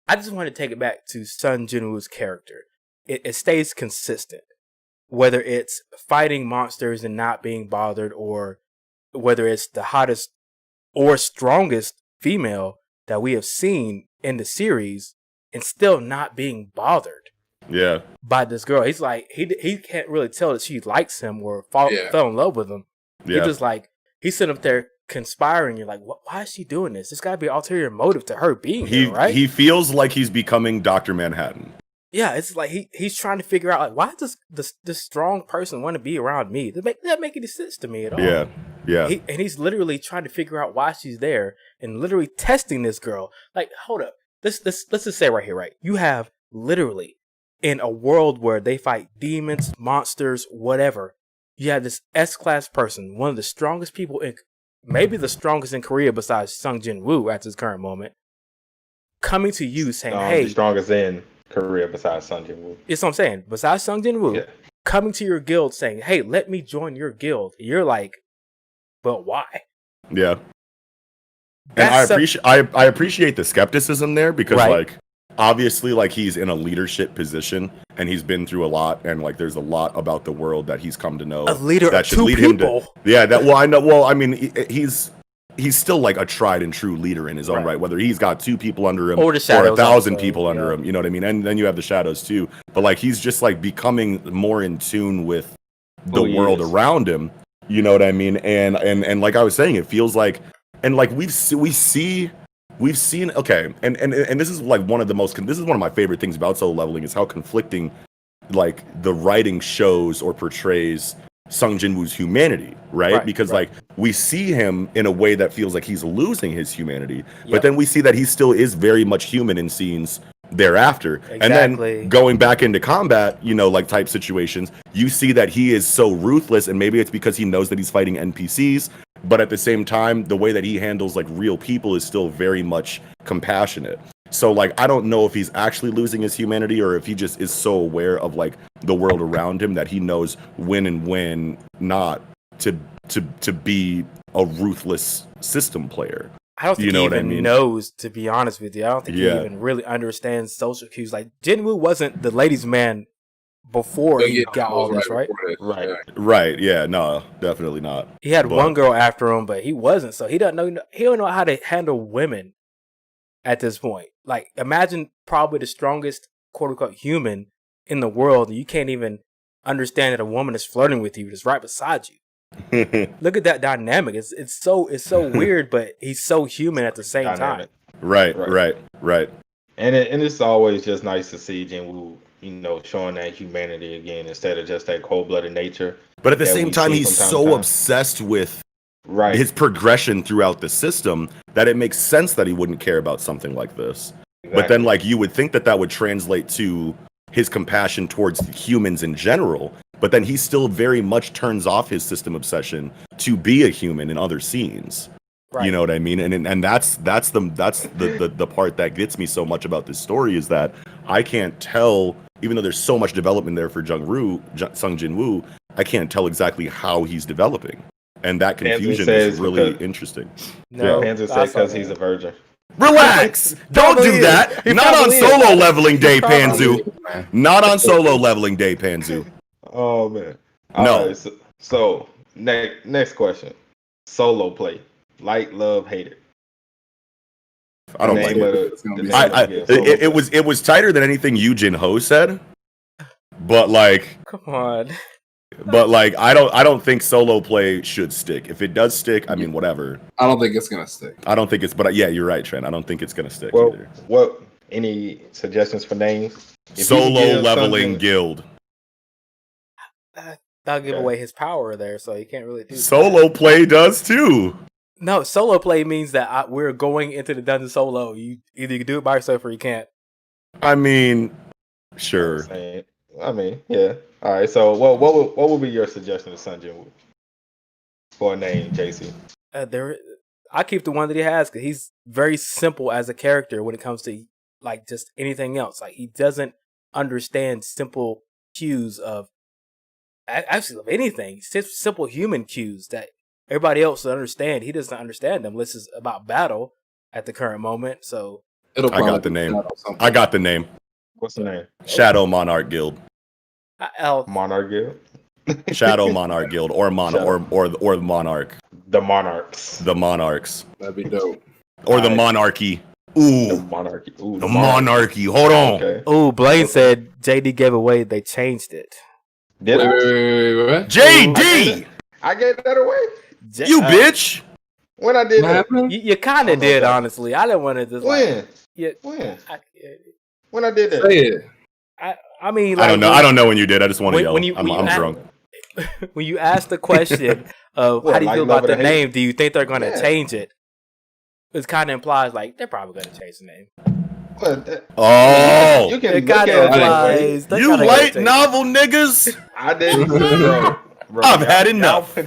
I just want to take it back to Sung Jin-woo's character. It stays consistent, whether it's fighting monsters and not being bothered, or whether it's the hottest or strongest female that we have seen in the series and still not being bothered. Yeah. By this girl. He's like, he can't really tell that she likes him or fell in love with him. Yeah. He's just like, he's sitting up there conspiring. You're like, why is she doing this? There's got to be an ulterior motive to her being here, right? He feels like he's becoming Dr. Manhattan. Yeah, it's like he's trying to figure out, like, why does this strong person want to be around me? That make any sense to me at all. Yeah. And he's literally trying to figure out why she's there and literally testing this girl. Like, hold up. Let's just say right here, right? You have literally, in a world where they fight demons, monsters, whatever, you have this S-class person, one of the strongest people maybe the strongest in Korea besides Sung Jin-woo at this current moment, coming to you saying, hey. The strongest in Korea besides Sung Jin-woo. It's what I'm saying. Besides Sung Jin-woo, coming to your guild saying, hey, let me join your guild. You're like, but why? Yeah. And I appreciate the skepticism there because, like, obviously, like, he's in a leadership position and he's been through a lot, and like there's a lot about the world that he's come to know. A leader that of should two lead people. him to, yeah, that well I know. Well, I mean, he's still like a tried and true leader in his own right. Whether he's got 2 people under him or 1,000 people under him, you know what I mean? And then you have the shadows too. But like he's just like becoming more in tune with the world around him. You know what I mean? And like I was saying, it feels like, and like we've seen okay, and this is like one of my favorite things about Solo Leveling is how conflicting like the writing shows or portrays Sung Jin-woo's humanity, right? Because like we see him in a way that feels like he's losing his humanity, but then we see that he still is very much human in scenes thereafter. And then going back into combat, like type situations, you see that he is so ruthless, and maybe it's because he knows that he's fighting NPCs, but at the same time, the way that he handles like real people is still very much compassionate. So like, I don't know if he's actually losing his humanity or if he just is so aware of like the world around him that he knows when and when not to be a ruthless system player. I don't think he even knows, to be honest with you. I don't think he even really understands social cues. Like, Jin-woo wasn't the ladies' man before he got all this, right? Right. Yeah. No, definitely not. He had one girl after him, but he wasn't. So he don't know how to handle women at this point. Like, imagine probably the strongest quote unquote human in the world, and you can't even understand that a woman is flirting with you just right beside you. Look at that dynamic. It's so weird, but he's so human at the same time. Right. And it's always just nice to see Jin-woo, showing that humanity again instead of just that cold-blooded nature. But at the same time, he's so obsessed with his progression throughout the system that it makes sense that he wouldn't care about something like this. Exactly. But then, like, you would think that would translate to his compassion towards humans in general. But then he still very much turns off his system obsession to be a human in other scenes. Right. You know what I mean? And that's the part that gets me so much about this story is that I can't tell, even though there's so much development there for Sung Jin-woo, I can't tell exactly how he's developing. And that confusion is really interesting. No, Panzer says because he's a virgin. Relax! Don't do that! Not on Solo Leveling Day, Panzu. Not on Solo Leveling Day, Panzu. Oh man. No. All right, so next question. Solo play. Like, love, hate it. I don't like it. It was tighter than anything Yujin Ho said. But like, come on. But like, I don't think solo play should stick. If it does stick, I mean, whatever. I don't think it's gonna stick. I don't think it's. But yeah, you're right, Trent. I don't think it's gonna stick either. What? Any suggestions for names? Solo leveling guild. That'll give away his power there, so you can't really do solo play does too. No, solo play means that we're going into the dungeon solo. You either you can do it by yourself or you can't. I mean, sure. I mean, yeah. All right. So, what would be your suggestion to Sun Jin Woo for a name, JC? I keep the one that he has because he's very simple as a character when it comes to like just anything else. Like he doesn't understand simple cues of actually of anything. Simple human cues that everybody else will understand. He doesn't understand them. This is about battle at the current moment. So I got the name. I got the name. What's the name? Shadow Monarch Guild. Monarch Guild. Shadow Monarch Guild or the Monarch. The Monarchs. The Monarchs. That'd be dope. Or the Monarchy. Ooh. The Monarchy. Ooh, the Monarchy. Hold on. Okay. Ooh, Blaine said JD gave away. They changed it. Did I? Wait. JD. I gave that away. You bitch. When I did that, you kind of did, honestly. I didn't want to just when. When I did that. Say it. I mean, like, I don't know when you did. I just want to yell. I'm drunk. When you ask the question of how do you feel about the name, do you think they're going to change it? It kind of implies like they're probably going to change the name. Oh, you can it kind of implies. You light novel niggas. I didn't. Bro, I've had enough.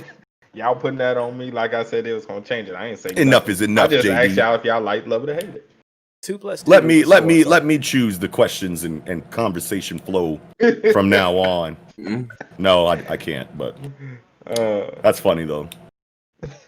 Y'all putting that on me like I said it was going to change it. I ain't saying enough is enough. I just JD. asked y'all if y'all like, love it, or hate it. 2 + 2. Let me choose the questions and conversation flow from now on. No, I can't. But that's funny though.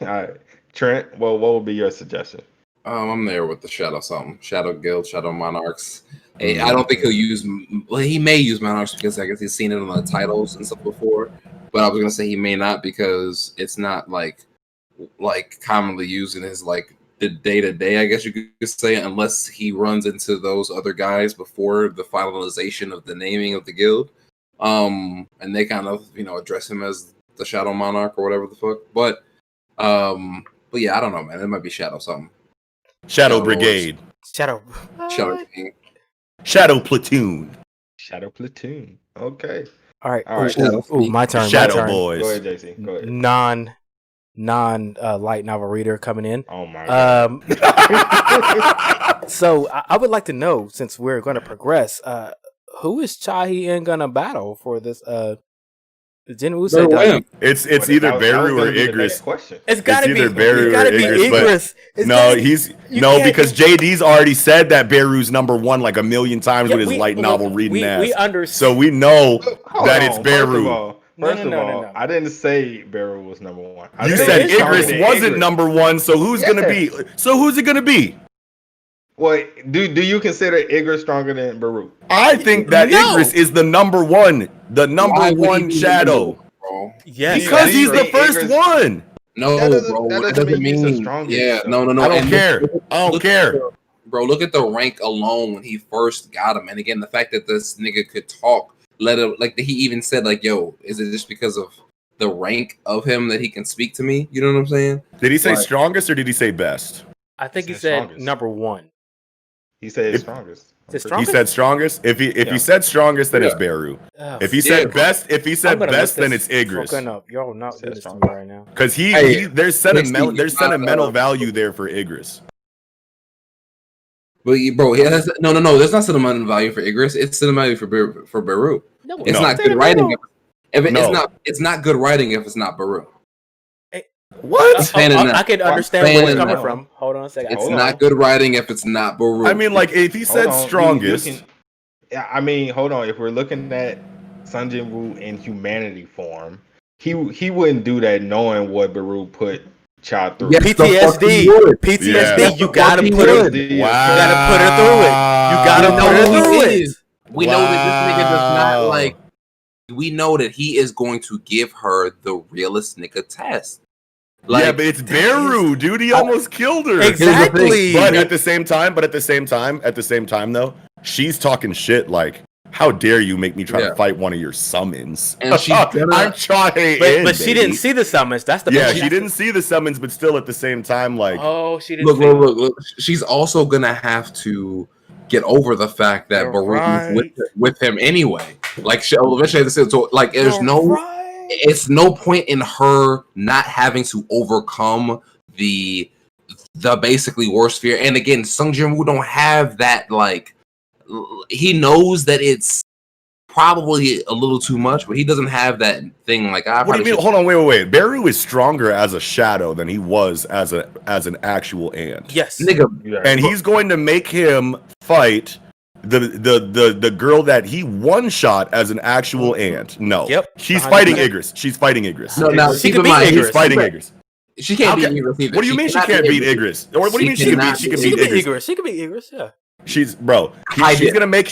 All right, Trent. Well, what would be your suggestion? I'm there with the Shadow Guild, Shadow Monarchs. Hey, I don't think he'll use. Well, he may use Monarchs because I guess he's seen it on the titles and stuff before. But I was gonna say he may not because it's not like commonly used in his like the day-to-day, I guess you could say, unless he runs into those other guys before the finalization of the naming of the guild. And they kind of, address him as the Shadow Monarch or whatever the fuck. But yeah, I don't know, man. It might be Shadow something. Shadow Brigade. Shadow King. Shadow Platoon. Shadow Platoon. Okay. All right. Ooh, my turn. Shadow Boys. Go ahead, JC. Go ahead. Non light novel reader coming in. Oh my god. So I would like to know, since we're going to progress, who is Chahi going to battle for this? Jinwoo said it's either Beru or Igris. It's got to be Beru or Igris. Because JD's already said that Beru's #1 like a million times with his light novel reading ass. We understand. So we know that it's Beru. First of all, I didn't say Beru was #1. You said Igris wasn't #1, so who's gonna be? So who's it gonna be? Well, do you consider Igris stronger than Beru? I think that Igris is the #1, the #1 shadow. Yes, because he's the first one. No, bro, that doesn't mean he's the strongest. Yeah, no. I don't care. I don't care. Bro, look at the rank alone when he first got him, and again, the fact that this nigga could talk. He even said, like, yo, is it just because of the rank of him that he can speak to me? You know what I'm saying? Did he say strongest or did he say best? I think he said #1. He said strongest. He said strongest. If he said strongest, then it's Beru. If he said best, then it's Igris. Y'all not doing this to me right now. Because there's sentimental value there for Igris. But bro, no. There's not sentimental value for Igris. It's sentimental for Beru. It's not good writing. It's not good writing if it's not Beru. What? I can understand where it's coming from. Hold on a second. It's not good writing if it's not Beru. I mean, like if he said strongest. Hold on. If we're looking at Sun Jin Woo in humanity form, he wouldn't do that knowing what Beru put Cha through. Yeah, PTSD. Yeah. You gotta put her. You gotta put her through it. You gotta put her through it. We know that this nigga does not like. we know that he is going to give her the realest nigga test. Like, yeah, but it's Beru, dude. He almost killed her. Exactly. But at the same time, though, she's talking shit like, how dare you make me try to fight one of your summons? And she's I'm trying. But she didn't see the summons. That's the point. She didn't see the summons, but still at the same time, like, oh, she didn't. Look. She's also gonna have to get over the fact that Baruch with him anyway. Like, eventually, so like, there's it's no point in her not having to overcome the basically worst fear. And again, Sung Jin-woo don't have that, like, he knows that it's probably a little too much, but he doesn't have that thing like, what do you mean? Hold on, wait. Beru is stronger as a shadow than he was as an actual ant. Yes, nigga, and he's going to make him fight the girl that he one shot as an actual ant. No, she's fighting Igris. She's fighting Igris. No, she can beat Igris. He's fighting Igris. She can't beat Igris either. What do you mean she can't beat Igris? Or what do you mean she can beat Igris? She can beat Igris. Yeah. She's gonna make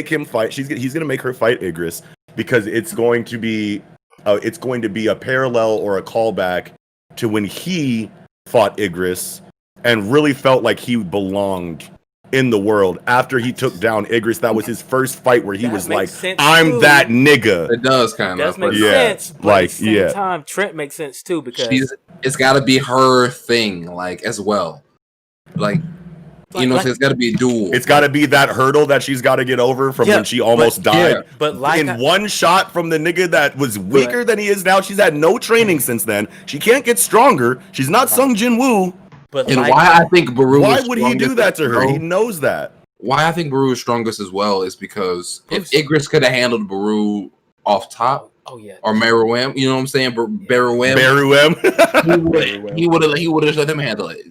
him fight. He's gonna make her fight Igris because it's going to be a parallel or a callback to when he fought Igris and really felt like he belonged in the world after he took down Igris. That was his first fight where he was like, I'm that nigga. It does kind of make sense. But at the same time, Trent makes sense too because it's got to be her thing, like, as well. Like, it's got to be a duel. It's got to be that hurdle that she's got to get over from when she almost died. Yeah, but like in one shot from the nigga that was weaker than he is now. She's had no training since then. She can't get stronger. She's not Sung Jin-woo. But and why I think Baru why would he do that to her? He knows that. Why I think Baru is strongest as well is because if Igris could have handled Baru off top, or Meruem, you know what I'm saying? Beruem, he would have let him handle it.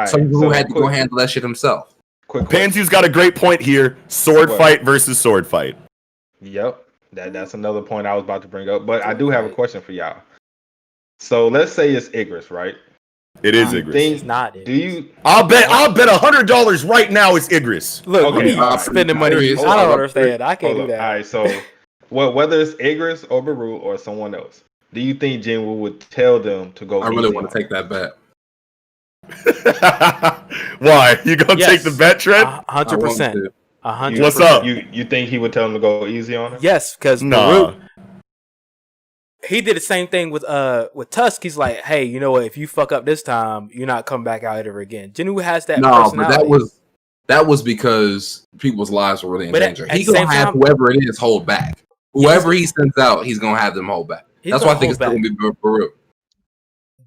Someone had to go handle that shit himself. Pansy's got a great point here. Sword fight versus sword fight. Yep. That's another point I was about to bring up. But I do have a question for y'all. So let's say it's Igris, right? It is Igris. It's not. Do you? I'll bet $100 right now it's Igris. Look, spending money. I don't understand. I can't do that. All right, so whether it's Igris or Baru or someone else, do you think Jinwoo would tell them to go? I really want to take that bet. Why? You gonna take the bet, Trent? 100%. 100%. What's up? You think he would tell them to go easy on it? Yes, because Baru, he did the same thing with Tusk. He's like, hey, you know what? If you fuck up this time, you're not coming back out ever again. Jinwoo has that personality. But that was because people's lives were really in danger. He's gonna have whoever it is hold back. Whoever he sends out, he's gonna have them hold back. That's why I think it's gonna be Baru.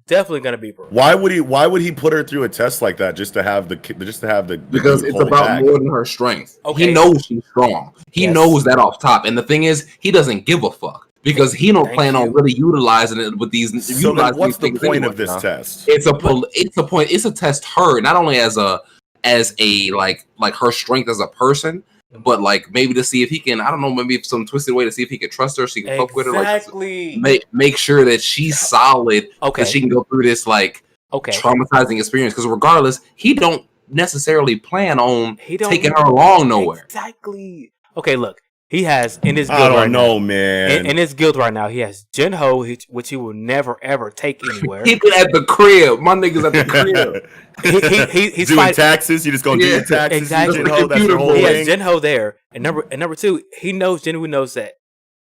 Definitely gonna be Baru. Why would he put her through a test like that just to have the because it's about more than her strength. Okay. He knows she's strong. He knows that off top. And the thing is, he doesn't give a fuck because he don't plan on really utilizing it with these. So then what's the point of this test? It's a test her not only as a like her strength as a person, but like maybe to see if he can, I don't know, maybe some twisted way to see if he can trust her, so he can fuck with her, like make sure that she's solid, that she can go through this traumatizing experience. Because regardless, he don't necessarily plan on taking her along nowhere. Exactly. Okay, look, he has in his guild I don't know, man. In his guild right now, he has Jinho, which he will never ever take anywhere. He's at the crib. My niggas at the crib. He's doing taxes. You just gonna do your taxes. Exactly. Jinho, that's your whole he thing. has Jinho there, and number two, Jinwoo knows that.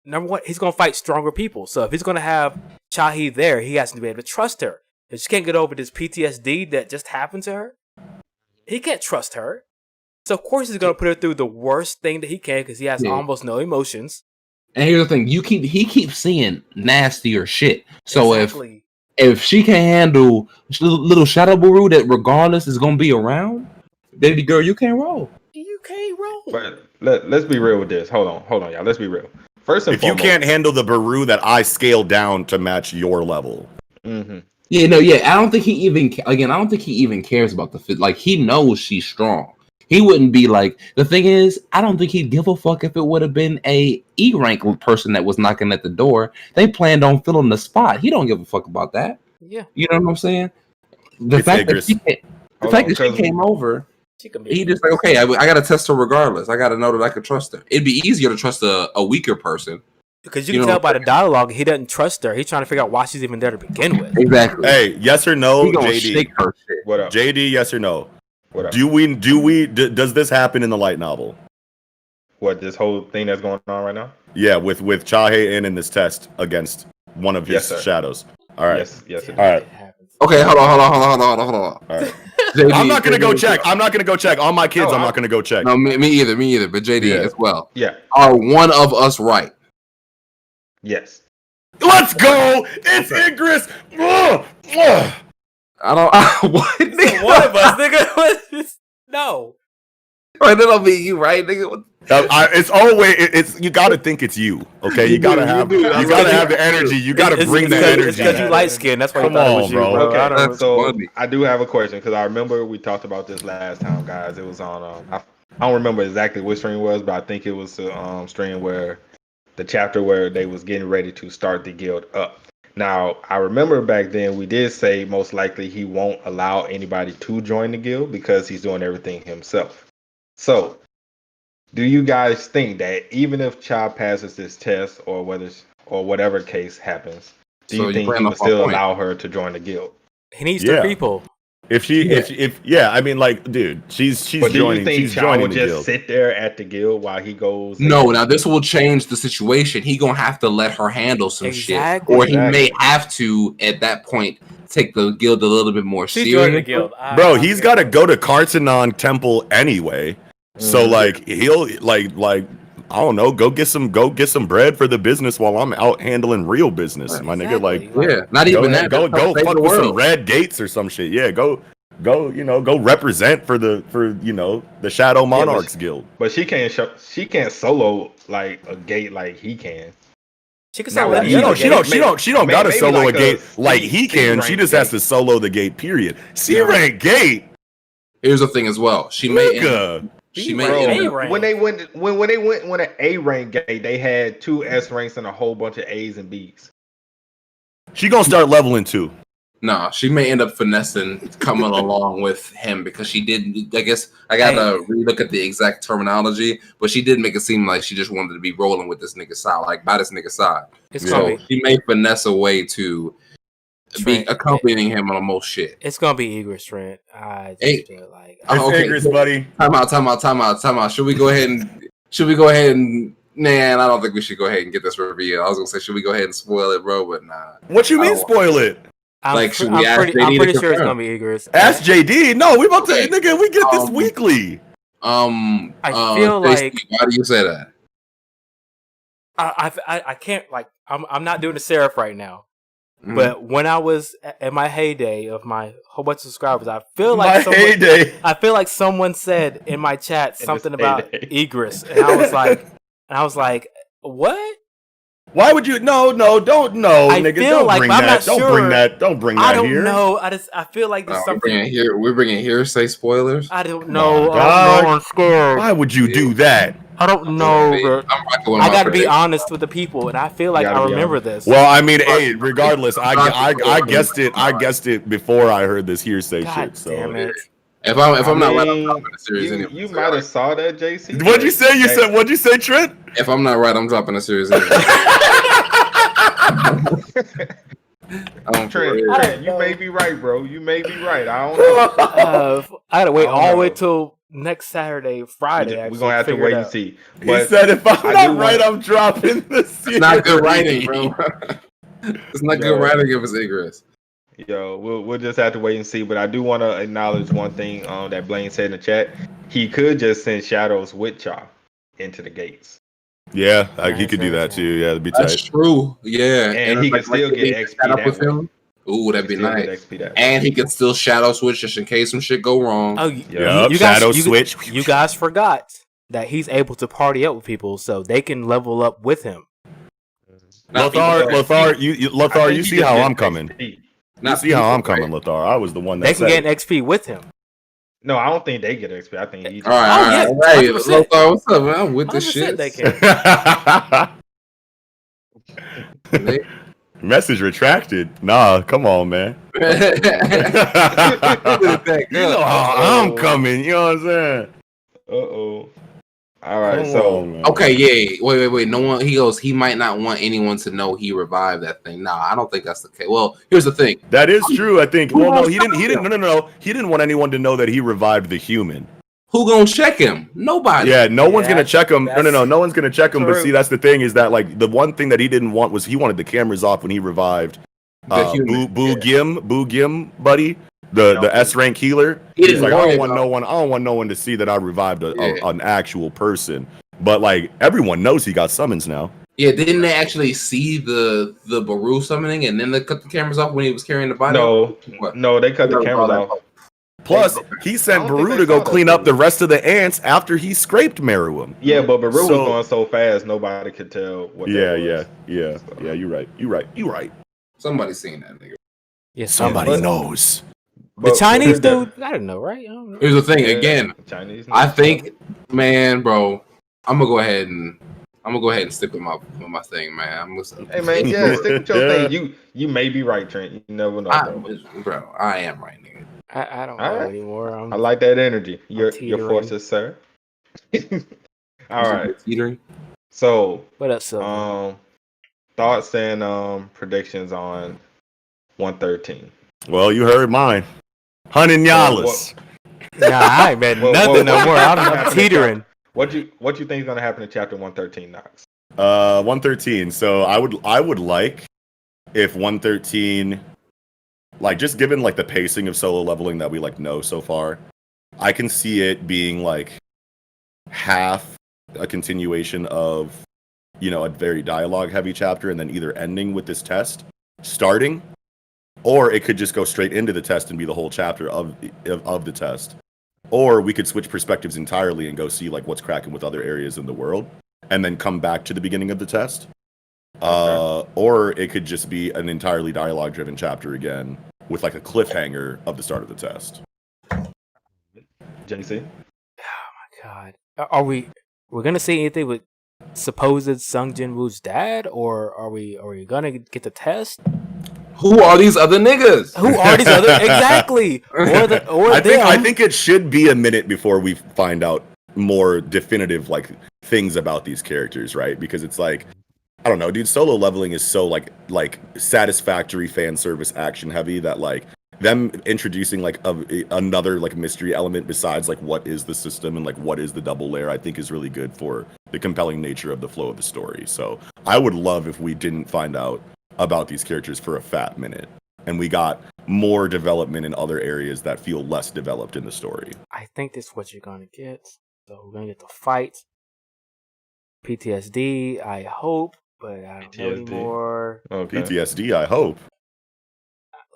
Number one, he's gonna fight stronger people. So if he's gonna have Chahi there, he has to be able to trust her. If she can't get over this PTSD that just happened to her, he can't trust her. So of course he's gonna put her through the worst thing that he can because he has almost no emotions. And here's the thing: he keeps seeing nastier shit. So if she can handle little Shadow Baru that regardless is gonna be around, baby girl, you can't roll. You can't roll. But let's be real with this. Hold on, y'all. Let's be real. First and foremost, you can't handle the Baru that I scaled down to match your level. Mm-hmm. I don't think he even cares about the fit. Like, he knows she's strong. He wouldn't be like, the thing is, I don't think he'd give a fuck if it would have been a E rank person that was knocking at the door. They planned on filling the spot. He don't give a fuck about that. Yeah. You know what I'm saying? The fact that she came over, He just like, okay, I got to test her regardless. I got to know that I could trust her. It'd be easier to trust a weaker person. Because you can tell by the dialogue, he doesn't trust her. He's trying to figure out why she's even there to begin with. Exactly. Hey, yes or no, He gonna JD? shake her shit. What up? JD, yes or no? What up? Does this happen in the light novel? What, this whole thing that's going on right now? Yeah, with Chahe in this test against one of his shadows. All right. Yes. All right. Okay, hold on. All right. JD, I'm not gonna go check. All my kids, I'm not gonna go check. No, me either. But JD as well. Yeah. Are one of us right? Yes. Let's go. It's Igris. I don't. What? Nigga? One of us, nigga. No. Right, that'll be you, right, nigga? It's always you gotta think it's you. Okay, you gotta have the energy. You gotta bring the energy. It's because you light skinned. That's why Come you thought it on, was you, bro. bro. Okay, so funny. I do have a question because I remember we talked about this last time, guys. It was on. I don't remember exactly which stream it was, but I think it was the stream where the chapter where they was getting ready to start the guild up. Now, I remember back then we did say most likely he won't allow anybody to join the guild because he's doing everything himself. So, do you guys think that even if Child passes this test or whatever case happens, do you think he would still allow her to join the guild? He needs two people. If I mean, like, dude, she's but joining. Do you think she's Child joining would the just guild. sit there at the guild while he goes? No, now this will change the situation. He gonna have to let her handle some shit, or he may have to at that point take the guild a little bit more serious. The guild. Bro, he's got to go to Kartanon Temple anyway. So like he'll like I don't know, go get some bread for the business while I'm out handling real business, my nigga. Like, yeah, not even that. Go fuck with some red gates or some shit. Yeah, go represent for the Shadow Monarchs Guild. But she can't solo like a gate like he can. She can solo. She don't gotta solo a gate like he can. She just has to solo the gate. Period. C-rank gate. Here's the thing as well. She may when they went an A rank gate, they had 2 S ranks and a whole bunch of A's and B's. She gonna start leveling too. Nah, she may end up finessing coming along with him because she did. I guess I gotta relook at the exact terminology, but she did make it seem like she just wanted to be rolling with this nigga's side, like by this nigga's side. So she may finesse a way to be accompanying him on most shit. It's gonna be Igris, Trent. I just feel like Igris, buddy. Time out. Should we go ahead and man, I don't think we should go ahead and get this reveal. I was gonna say, should we go ahead and spoil it, bro? But nah. What you mean spoil it? I'm pretty sure it's gonna be Igris. Ask JD. No, we about to nigga. We get this weekly. I feel like. Why do you say that? I can't like. I'm not doing the Seraph right now. Mm-hmm. But when I was at my heyday of my whole bunch of subscribers, I feel like someone said in my chat something about Igris, and I was like, what? Why would you? No, don't nigga. Feel like, Don't bring that. I don't here. know. I feel like there's something. We're bringing hearsay spoilers. I don't know. I'm scared. Why would you do that? I don't know. I got to be honest with the people, and I feel like I remember this. Well, I mean, hey, regardless, I guessed it. I guessed it before I heard this hearsay shit. So damn it. If I'm not right, I'm dropping the series anyway. You might have saw that, JC. What'd you say? What'd you say, Trent? If I'm not right, I'm dropping the series anyway. Trent, you may be right, bro. You may be right. I don't know. I gotta wait all the way till next Saturday, Friday. We're gonna have to wait and see. But he said, if I'm not right, I'm dropping the series. It's not good writing, bro. It's not good writing if it's Igris. Yo, we'll just have to wait and see. But I do want to acknowledge one thing that Blaine said in the chat. He could just send shadows with Cha into the gates. Yeah, he could do that too. Yeah, that'd be tight. That's true. Yeah, and he could still get XP with him. Ooh, that'd be nice. And he could still shadow switch just in case some shit go wrong. Oh, you shadow switch. You guys forgot that he's able to party up with people, so they can level up with him. Lothar, you see how I'm coming. You see how I'm coming, Lothar. I was the one that they can get an XP with him. No, I don't think they get XP. I think he's all right. Lothar, what's up, man? I'm with this shit. They can. Message retracted. Nah, come on, man. You know how I'm coming. You know what I'm saying? All right, so okay, yeah. Wait. No one. He goes. He might not want anyone to know he revived that thing. Nah, I don't think that's the case. Well, here's the thing. That is true. I think. Well, no, he didn't. No. He didn't want anyone to know that he revived the human. Who gonna check him? Nobody. Yeah, no one's gonna check him. No one's gonna check him. But see, that's the thing is that like the one thing that he didn't want was he wanted the cameras off when he revived Boo Gim, buddy. The S rank healer. He's like, I don't want no one to see that I revived an actual person. But like everyone knows he got summons now. Yeah, didn't they actually see the Baru summoning and then they cut the cameras off when he was carrying the body? No, they cut the cameras off. Plus, he sent Baru to go clean up the rest of the ants after he scraped Meruem. Yeah, but Baru was going so fast, nobody could tell what that was. Yeah, you're right. Somebody's seen that nigga. Yeah, somebody knows. The Chinese dude, I don't know, right? Here's the thing, again. I think, man, bro, I'm gonna go ahead and stick with my thing, man. Hey man, yeah, stick with your thing. You may be right, Trent. You never know, bro. I am right, nigga. I don't know anymore. I like that energy. Your forces, sir. All right. So what up, Silver? Thoughts and predictions on 113. Well, you heard mine. Hunting Yalas. Nah, I ain't bet nothing no more. I'm teetering. What you think is gonna happen in chapter 113, Knox? 113. So I would like if 113, like just given like the pacing of solo leveling that we like know so far, I can see it being like half a continuation of, you know, a very dialogue heavy chapter and then either ending with this test starting, or it could just go straight into the test and be the whole chapter of the test. Or we could switch perspectives entirely and go see like what's cracking with other areas in the world and then come back to the beginning of the test. Or it could just be an entirely dialogue driven chapter again with like a cliffhanger of the start of the test. JC? Oh my god. We're gonna see anything with supposed Sung Jin Woo's dad, or are we gonna get the test? Who are these other niggas? Who are these other exactly? I think it should be a minute before we find out more definitive like things about these characters, right? Because it's like, I don't know, dude, solo leveling is so like satisfactory fan service action heavy that like them introducing like another like mystery element besides like what is the system and like what is the double layer, I think is really good for the compelling nature of the flow of the story. So I would love if we didn't find out about these characters for a fat minute and we got more development in other areas that feel less developed in the story. I think this is what you're gonna get. So we're gonna get the fight. PTSD, I hope, but I don't know anymore. Okay. PTSD, I hope.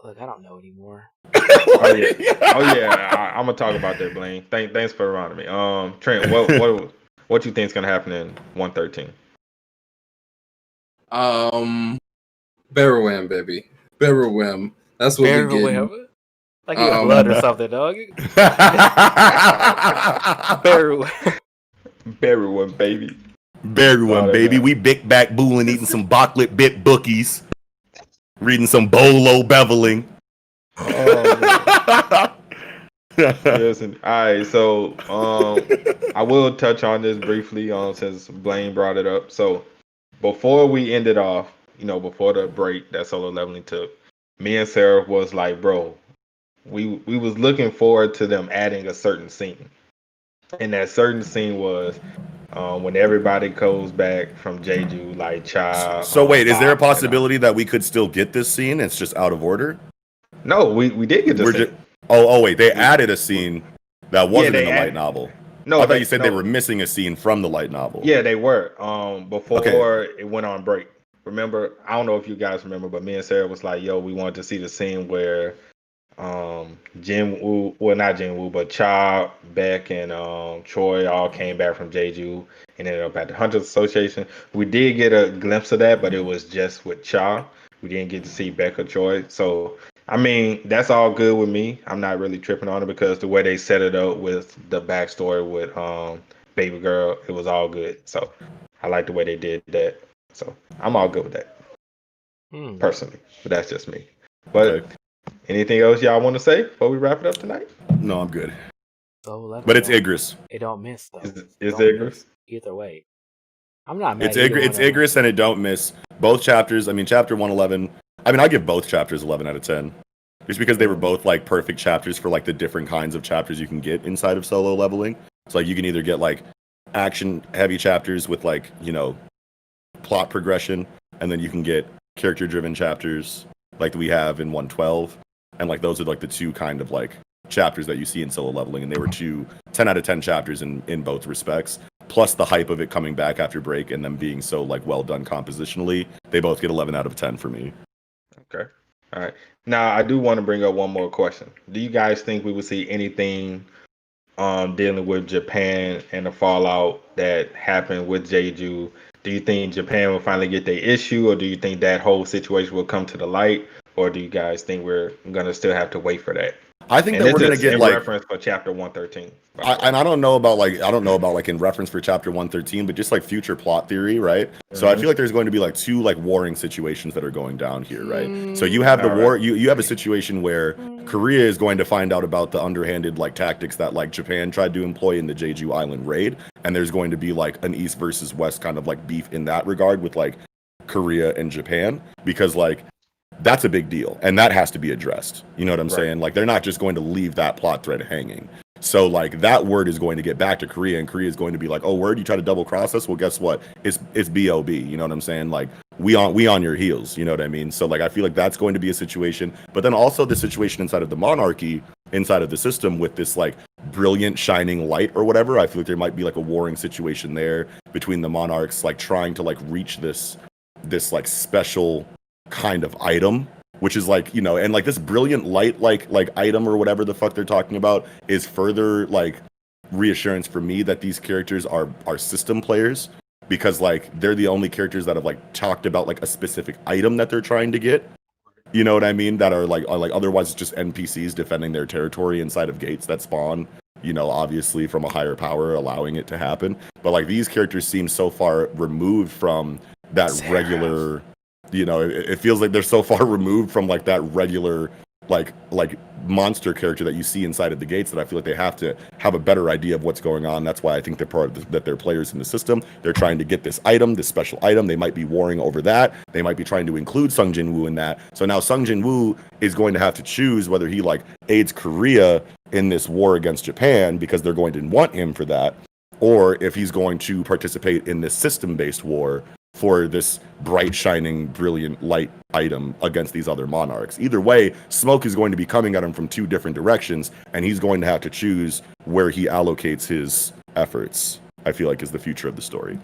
Look, I don't know anymore. Oh yeah. I'm gonna talk about that, Blaine. Thanks for reminding me. Trent, what you think is gonna happen in 113? Barrowam, baby. Barrowam. That's what we get. Like you got blood or something, dog. Barrowam, baby. Barrowam, baby. We big back booling, eating some Bachlet bit bookies, reading some Bolo beveling. Listen, all right. So I will touch on this briefly since Blaine brought it up. So before we ended off, before the break that solo leveling took, me and Seraph was like, bro, we was looking forward to them adding a certain scene. And that certain scene was when everybody goes back from Jeju, like Cha. So wait, is there a possibility that we could still get this scene? It's just out of order? No, we did get this scene. Wait, they added a scene that wasn't in the light novel. No, I thought you said they were missing a scene from the light novel. Yeah, they were. Before it went on break. Remember, I don't know if you guys remember, but me and Sarah was like, yo, we wanted to see the scene where Jin Woo, well, not Jin Woo, but Cha, Beck, and Choi all came back from Jeju and ended up at the Hunters Association. We did get a glimpse of that, but it was just with Cha. We didn't get to see Beck or Choi. So, I mean, that's all good with me. I'm not really tripping on it because the way they set it up with the backstory with Baby Girl, it was all good. So, I like the way they did that. So I'm all good with that, personally. But that's just me. But Anything else y'all want to say before we wrap it up tonight? No, I'm good. So but it's Igris. It don't miss though. It's Igris. Either way, I'm not mad. It's Igris and it don't miss. Both chapters. I mean, chapter 111. I mean, I give both chapters 11 out of 10, just because they were both like perfect chapters for like the different kinds of chapters you can get inside of solo leveling. So like you can either get like action heavy chapters with like, you know, plot progression, and then you can get character driven chapters like we have in 112, and like those are like the two kind of like chapters that you see in solo leveling, and they were 10 out of 10 chapters in both respects, plus the hype of it coming back after break and them being so like well done compositionally. They both get 11 out of 10 for me. Okay, all right. Now I do want to bring up one more question. Do you guys think we will see anything dealing with Japan and the fallout that happened with Jeju? Do you think Japan will finally get their issue, or do you think that whole situation will come to the light, or do you guys think we're gonna still have to wait for that? I think that we're gonna get like reference for chapter 113. And I don't know about like in reference for chapter 113, but just like future plot theory, right? Mm-hmm. So I feel like there's going to be like two like warring situations that are going down here, right? So you have the war, you have a situation where Korea is going to find out about the underhanded like tactics that like Japan tried to employ in the Jeju Island raid, and there's going to be like an East versus West kind of like beef in that regard with like Korea and Japan, because like that's a big deal and that has to be addressed. You know what I'm saying? Like they're not just going to leave that plot thread hanging. So like that word is going to get back to Korea, and Korea is going to be like, oh, word, you try to double cross us? Well, guess what? It's BOB. You know what I'm saying? Like we on your heels. You know what I mean? So like I feel like that's going to be a situation, but then also the situation inside of the monarchy, inside of the system with this like brilliant shining light or whatever. I feel like there might be like a warring situation there between the monarchs, like trying to like reach this like special kind of item, which is like, you know, and like this brilliant light like item or whatever the fuck they're talking about is further like reassurance for me that these characters are system players, because like they're the only characters that have like talked about like a specific item that they're trying to get, you know what I mean, that are like otherwise just NPCs defending their territory inside of gates that spawn, you know, obviously from a higher power allowing it to happen. But like these characters seem so far removed from that regular, you know, it feels like they're so far removed from like that regular like monster character that you see inside of the gates that I feel like they have to have a better idea of what's going on. That's why I think they're part of that they're players in the system. They're trying to get this item, this special item. They might be warring over that. They might be trying to include Sung Jin-woo in that. So now Sung Jin-woo is going to have to choose whether he like aids Korea in this war against Japan because they're going to want him for that, or if he's going to participate in this system-based war for this bright, shining, brilliant light item against these other monarchs. Either way, smoke is going to be coming at him from two different directions, and he's going to have to choose where he allocates his efforts, I feel like is the future of the story.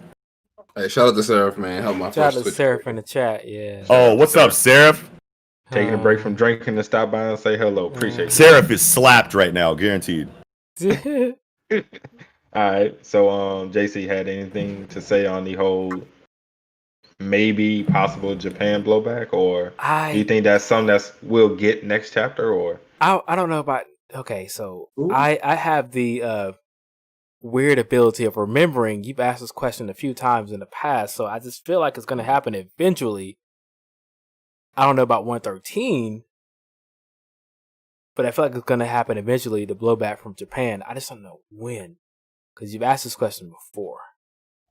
Hey, shout out to Seraph, man. Help my shout out to Seraph in the chat, yeah. Oh, what's up, Seraph? Taking a break from drinking to stop by and say hello. Appreciate it. Seraph is slapped right now, guaranteed. All right, so JC had anything to say on the whole maybe possible Japan blowback, or do you think that's something that we'll get next chapter? Or I don't know about. Okay, so I have the weird ability of remembering. You've asked this question a few times in the past, so I just feel like it's going to happen eventually. I don't know about 113, but I feel like it's going to happen eventually. The blowback from Japan. I just don't know when, because you've asked this question before.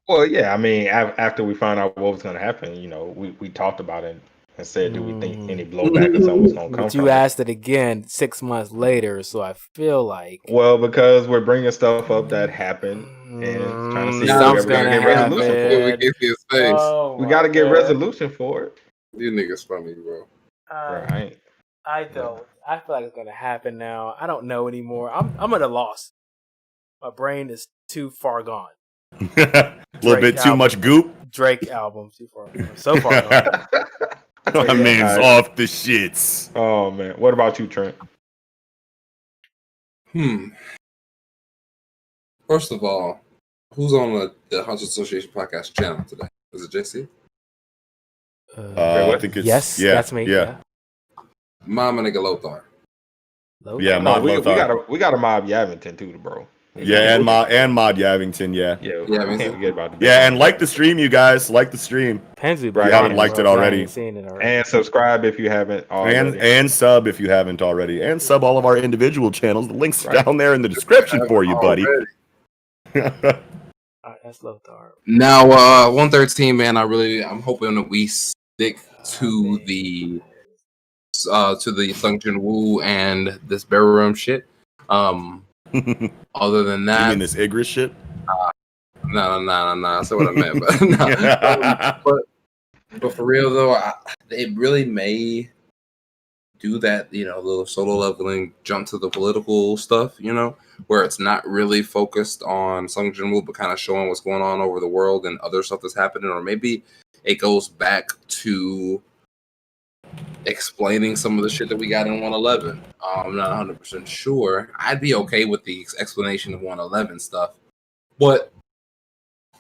Well, yeah, I mean, after we found out what was going to happen, you know, we talked about it and said, do we think any blowback or something was going to come but you asked it again 6 months later, so I feel like... Well, because we're bringing stuff up that happened and trying to see if we're going to get resolution for it. We got to get resolution for it. You niggas funny, bro. Right. I don't. I feel like it's going to happen now. I don't know anymore. I'm at a loss. My brain is too far gone. A little bit too much goop. Drake album too far gone. So far gone. My man's off the shits. Oh man, what about you, Trent? First of all, who's on the Hunters Association podcast channel today? Is it JC? I think it's that's me. Yeah. Mama nigga Lothar. Yeah, Mob Lothar. We got a mob Yavington too, bro. Yeah, and Mod Yavington, yeah. Yeah, Yeah, we can't forget about the Yeah, and like the stream, you guys. Like the stream. Pansy, If you haven't liked it already. And subscribe if you haven't already. And sub if you haven't already. And sub all of our individual channels. The links are down there in the description for you, buddy. That's low thar. Now, 113, man. I'm hoping that we stick to the Sungjin Woo and this Barrel Room shit. Other than that, you mean this Igris shit? No. That's what I meant. But for real though, it really may do that, little solo leveling jump to the political stuff, where it's not really focused on Sungjin Woo, but kind of showing what's going on over the world and other stuff that's happening, or maybe it goes back to explaining some of the shit that we got in 111. I'm not 100% sure. I'd be okay with the explanation of 111 stuff, but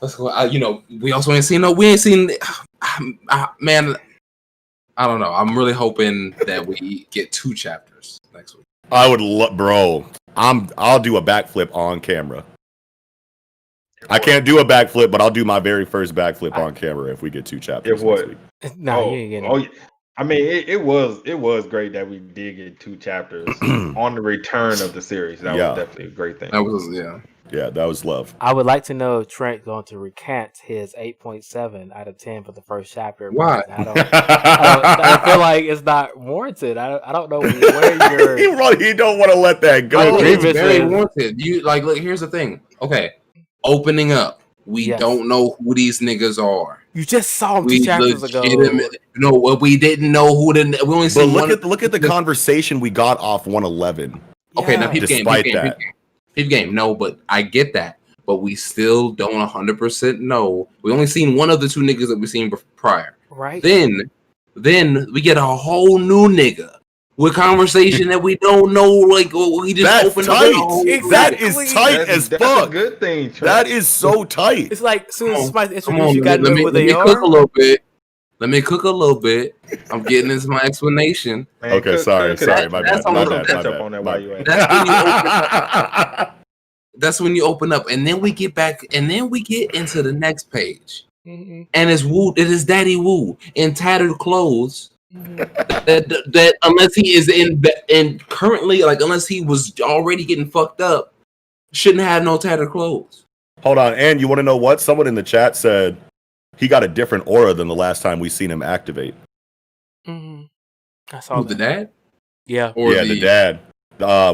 let's go. We also ain't seen man. I don't know. I'm really hoping that we get 2 chapters next week. I would bro. I'll do a backflip on camera. I can't do a backflip, but I'll do my very first backflip on camera if we get 2 chapters next week. No, you ain't getting it. I mean, it was great that we did get 2 chapters on the return of the series. That was definitely a great thing. That was that was love. I would like to know if Trent going to recant his 8.7 out of 10 for the first chapter. Why? I feel like it's not warranted. I don't know where you're. He don't want to let that go. It's very warranted. Look. Here's the thing. Okay, opening up. We don't know who these niggas are. You just saw them 2 chapters ago. No, we didn't know who the. We only but look at the conversation we got off 111. Okay, now peep game. No, but I get that. But we still don't 100% know. We only seen one of the 2 niggas that we seen prior. Right. Then we get a whole new nigga with conversation that we don't know. Like we just opened tight. up. That is tight as fuck. That's a good thing. Trent. That is so tight. It's like as soon as somebody introduces you, got to know who they are. Cook a little bit. Let me cook a little bit. I'm getting into my explanation. Man, okay, sorry. My bad. That's when you open up, and then we get back, and then we get into the next page, and it's Woo. It is Daddy Woo in tattered clothes. That unless he is in currently, like unless he was already getting fucked up, shouldn't have no tattered clothes. Hold on, and you want to know what? Someone in the chat said he got a different aura than the last time we seen him activate. I saw the dad. Yeah, the dad.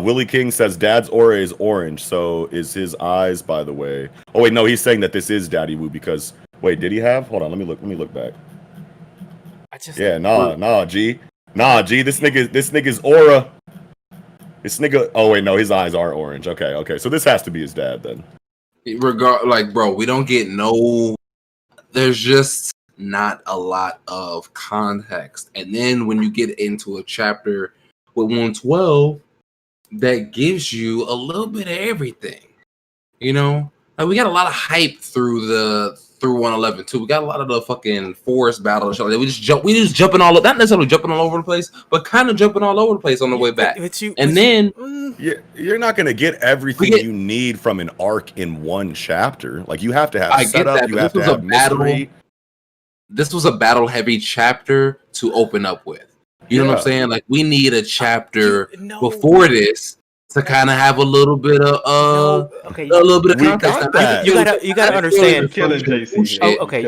Willie King says Dad's aura is orange, so is his eyes. By the way, oh wait, no, he's saying that this is Daddy Woo because wait, did he have? Hold on, let me look back. G. This nigga's aura. This nigga. Oh wait, no, his eyes are orange. Okay. So this has to be his dad then. Bro, we don't get no. There's just not a lot of context, and then when you get into a chapter with 112, that gives you a little bit of everything. Like we got a lot of hype through 111 too. We got a lot of the fucking forest battle show. We just jumping all, not necessarily jumping all over the place, but kind of jumping all over the place on the way back. You're not gonna get everything you need from an arc in one chapter. Like you have to have setup. You have to have mystery. This was a battle heavy chapter to open up with. You know what I'm saying? Like we need a chapter before this to kind of have a little bit of a little bit of context. You gotta understand. Killing JC.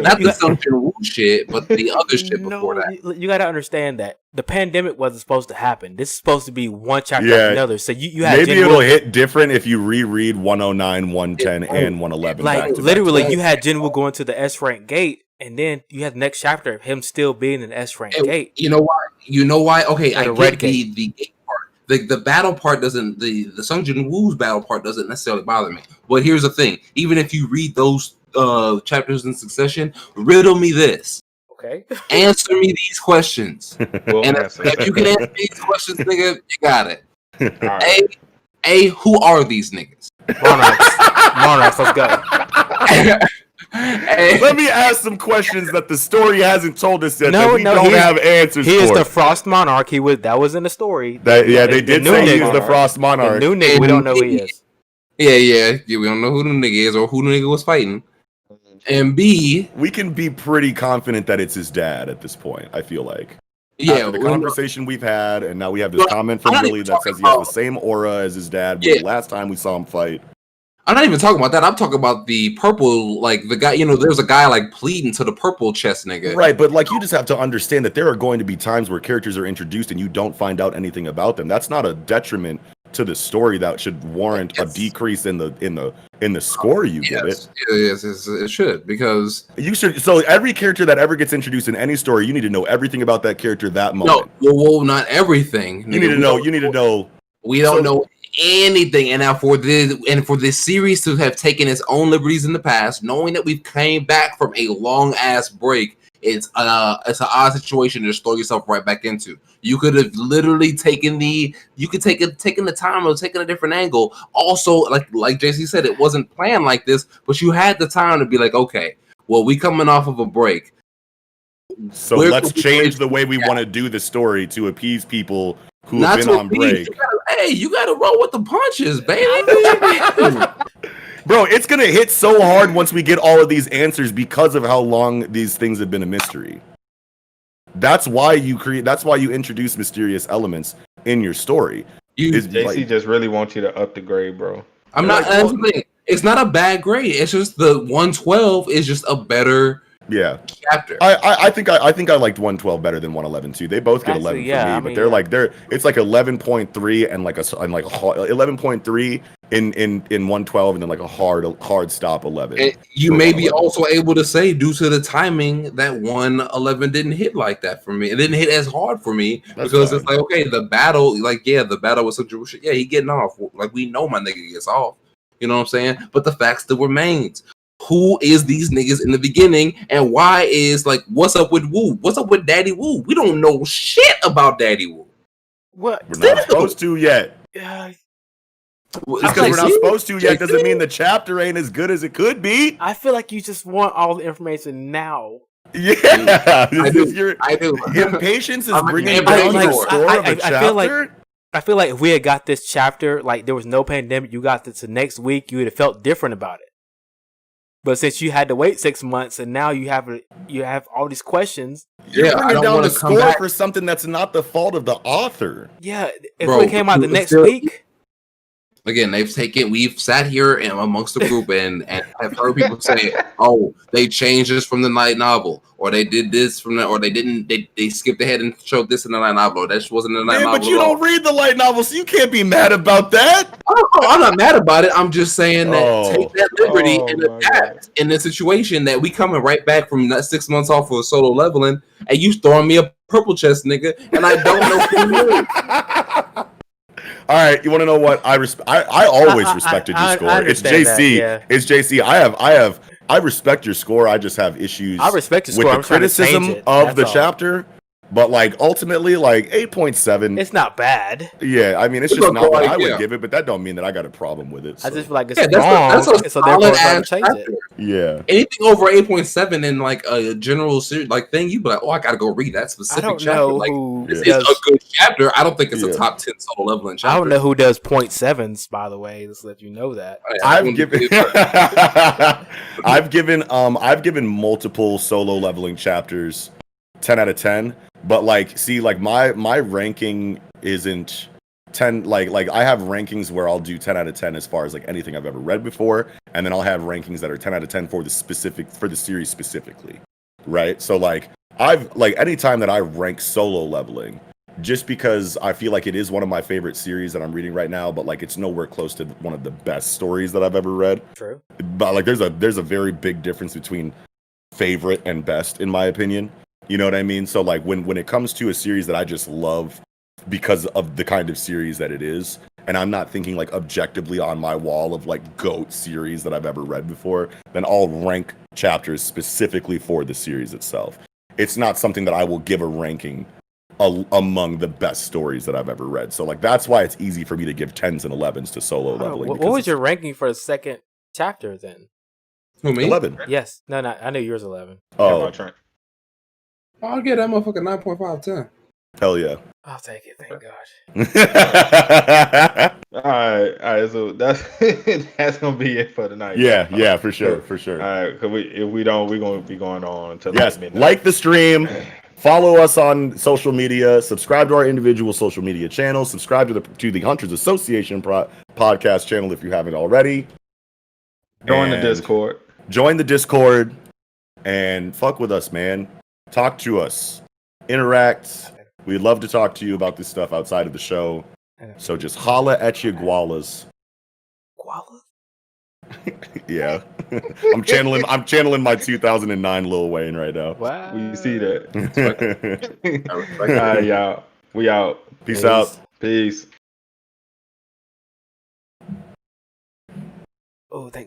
Not the Sungjin Woo shit, but the other shit before that. You gotta understand that the pandemic wasn't supposed to happen. This is supposed to be one chapter after another. So you have maybe it'll hit different if you reread 109, 110, and 111. Like literally, you had Jinwoo going to the S rank gate. And then you have the next chapter of him still being in S rank gate. You know why? Okay, I get the gate part. The battle part doesn't. The Sungjin Woo's battle part doesn't necessarily bother me. But here's the thing: even if you read those chapters in succession, riddle me this. Okay. Answer me these questions. If you can answer these questions, nigga, you got it. Right. Who are these niggas? Monarchs, let's go. Let me ask some questions that the story hasn't told us yet. We don't have answers for. He is the Frost Monarch. That was in the story. They did say he was the Frost Monarch. The new nigga, we don't know who he is. Yeah. We don't know who the nigga is or who the nigga was fighting. And B, we can be pretty confident that it's his dad at this point. I feel like. Yeah, after the conversation we've had, and now we have this comment from Billy that says he has the same aura as his dad. The last time we saw him fight. I'm not even talking about that. I'm talking about the purple, like the guy. There's a guy like pleading to the purple chest nigga. Right, but like you just have to understand that there are going to be times where characters are introduced and you don't find out anything about them. That's not a detriment to the story that should warrant a decrease in the score you give it. Yes, it should, because you should. So every character that ever gets introduced in any story, you need to know everything about that character that moment. No, well, not everything. You need to know. You need to know. We don't know anything, and now for this series to have taken its own liberties in the past, knowing that we've came back from a long ass break, it's an odd situation to just throw yourself right back into. You could have literally taken the time or taken a different angle. Also, like JC said, it wasn't planned like this, but you had the time to be like, okay, well, we coming off of a break, so let's change the way we want to do the story to appease people who have been on break. You gotta roll with the punches, baby. Bro, it's gonna hit so hard once we get all of these answers because of how long these things have been a mystery. That's why you introduce mysterious elements in your story. JC just really wants you to up the grade, bro. I'm not. That's the thing. It's not a bad grade. It's just the 112 is just a better chapter. I think I liked 112 better than 111 too. They both get 11 for me, but it's like 11.3 and like a 11.3 in 112 and then like a hard stop 11. And you may be also able to say, due to the timing, that 111 didn't hit like that for me. It didn't hit as hard for me because it's like, okay, the battle was such a shit. Yeah, he getting off. Like, we know my nigga gets off. You know what I'm saying? But the fact still remains. Who is these niggas in the beginning, and why is like, what's up with Wu? What's up with Daddy Wu? We don't know shit about Daddy Wu. What? We're not supposed to yet. Just because we're not supposed to yet doesn't mean the chapter ain't as good as it could be. I feel like you just want all the information now. Yeah, I do. Impatience is bringing down the score of a chapter. I feel like if we had got this chapter, like there was no pandemic, you got this the next week, you would have felt different about it. But since you had to wait 6 months and now you have all these questions, you're bringing down the score for something that's not the fault of the author. Yeah, if it came out the next week. Again, we've sat here and amongst the group and have heard people say, "Oh, they changed this from the light novel, or they did this or they didn't. They skipped ahead and showed this in the light novel, or that just wasn't in the light novel." But you don't read the light novel, so you can't be mad about that. I'm not mad about it. I'm just saying that take that liberty and adapt in the situation that we coming right back from that 6 months off of Solo Leveling, and you throwing me a purple chest nigga, and I don't know who you is. All right, you want to know what I always respected your score. It's JC. It's JC. I respect your score. I just have issues. I respect your score. With the criticism of the chapter. But like ultimately, like 8.7. It's not bad. Yeah, I mean it's just not what I would give it, but that don't mean that I got a problem with it. So. I just feel like it's wrong. So therefore, I'm change it. Yeah. Anything over 8.7 in like a general like thing, you be like, oh, I gotta go read that specific chapter. Like, it's a good chapter. I don't think it's a top 10 Solo Leveling chapter. I don't know who does 0.7s, by the way. Just let you know that. I've given multiple Solo Leveling chapters 10 out of 10. But like, see, like my ranking isn't 10. Like I have rankings where I'll do 10 out of 10 as far as like anything I've ever read before, and then I'll have rankings that are 10 out of 10 for the series specifically, right? So like I've like anytime that I rank Solo Leveling, just because I feel like it is one of my favorite series that I'm reading right now, but like it's nowhere close to one of the best stories that I've ever read. True. But like there's a very big difference between favorite and best, in my opinion. You know what I mean? So like when it comes to a series that I just love because of the kind of series that it is, and I'm not thinking like objectively on my wall of like GOAT series that I've ever read before, then I'll rank chapters specifically for the series itself. It's not something that I will give a ranking among the best stories that I've ever read. So like that's why it's easy for me to give 10s and 11s to Solo Leveling. What was your ranking for the second chapter then? Who, me? 11. Yes. No, I knew yours 11. Oh, Trent. I'll get that motherfucker 9.5, 10. Hell yeah. I'll take it. Thank God. All right. So that's gonna be it for tonight. Yeah, for sure. All right, because if we don't, we're gonna be going on until midnight. Like the stream, follow us on social media, subscribe to our individual social media channels, subscribe to the Hunters Association podcast channel if you haven't already. Join the Discord. Join the Discord and fuck with us, man. Talk to us. Interact. We'd love to talk to you about this stuff outside of the show. So just holla at your gualas. Gualas? Yeah. I'm channeling my 2009 Lil Wayne right now. Wow. We see that. All right, y'all. We out. Peace out. Peace. Oh, thank God.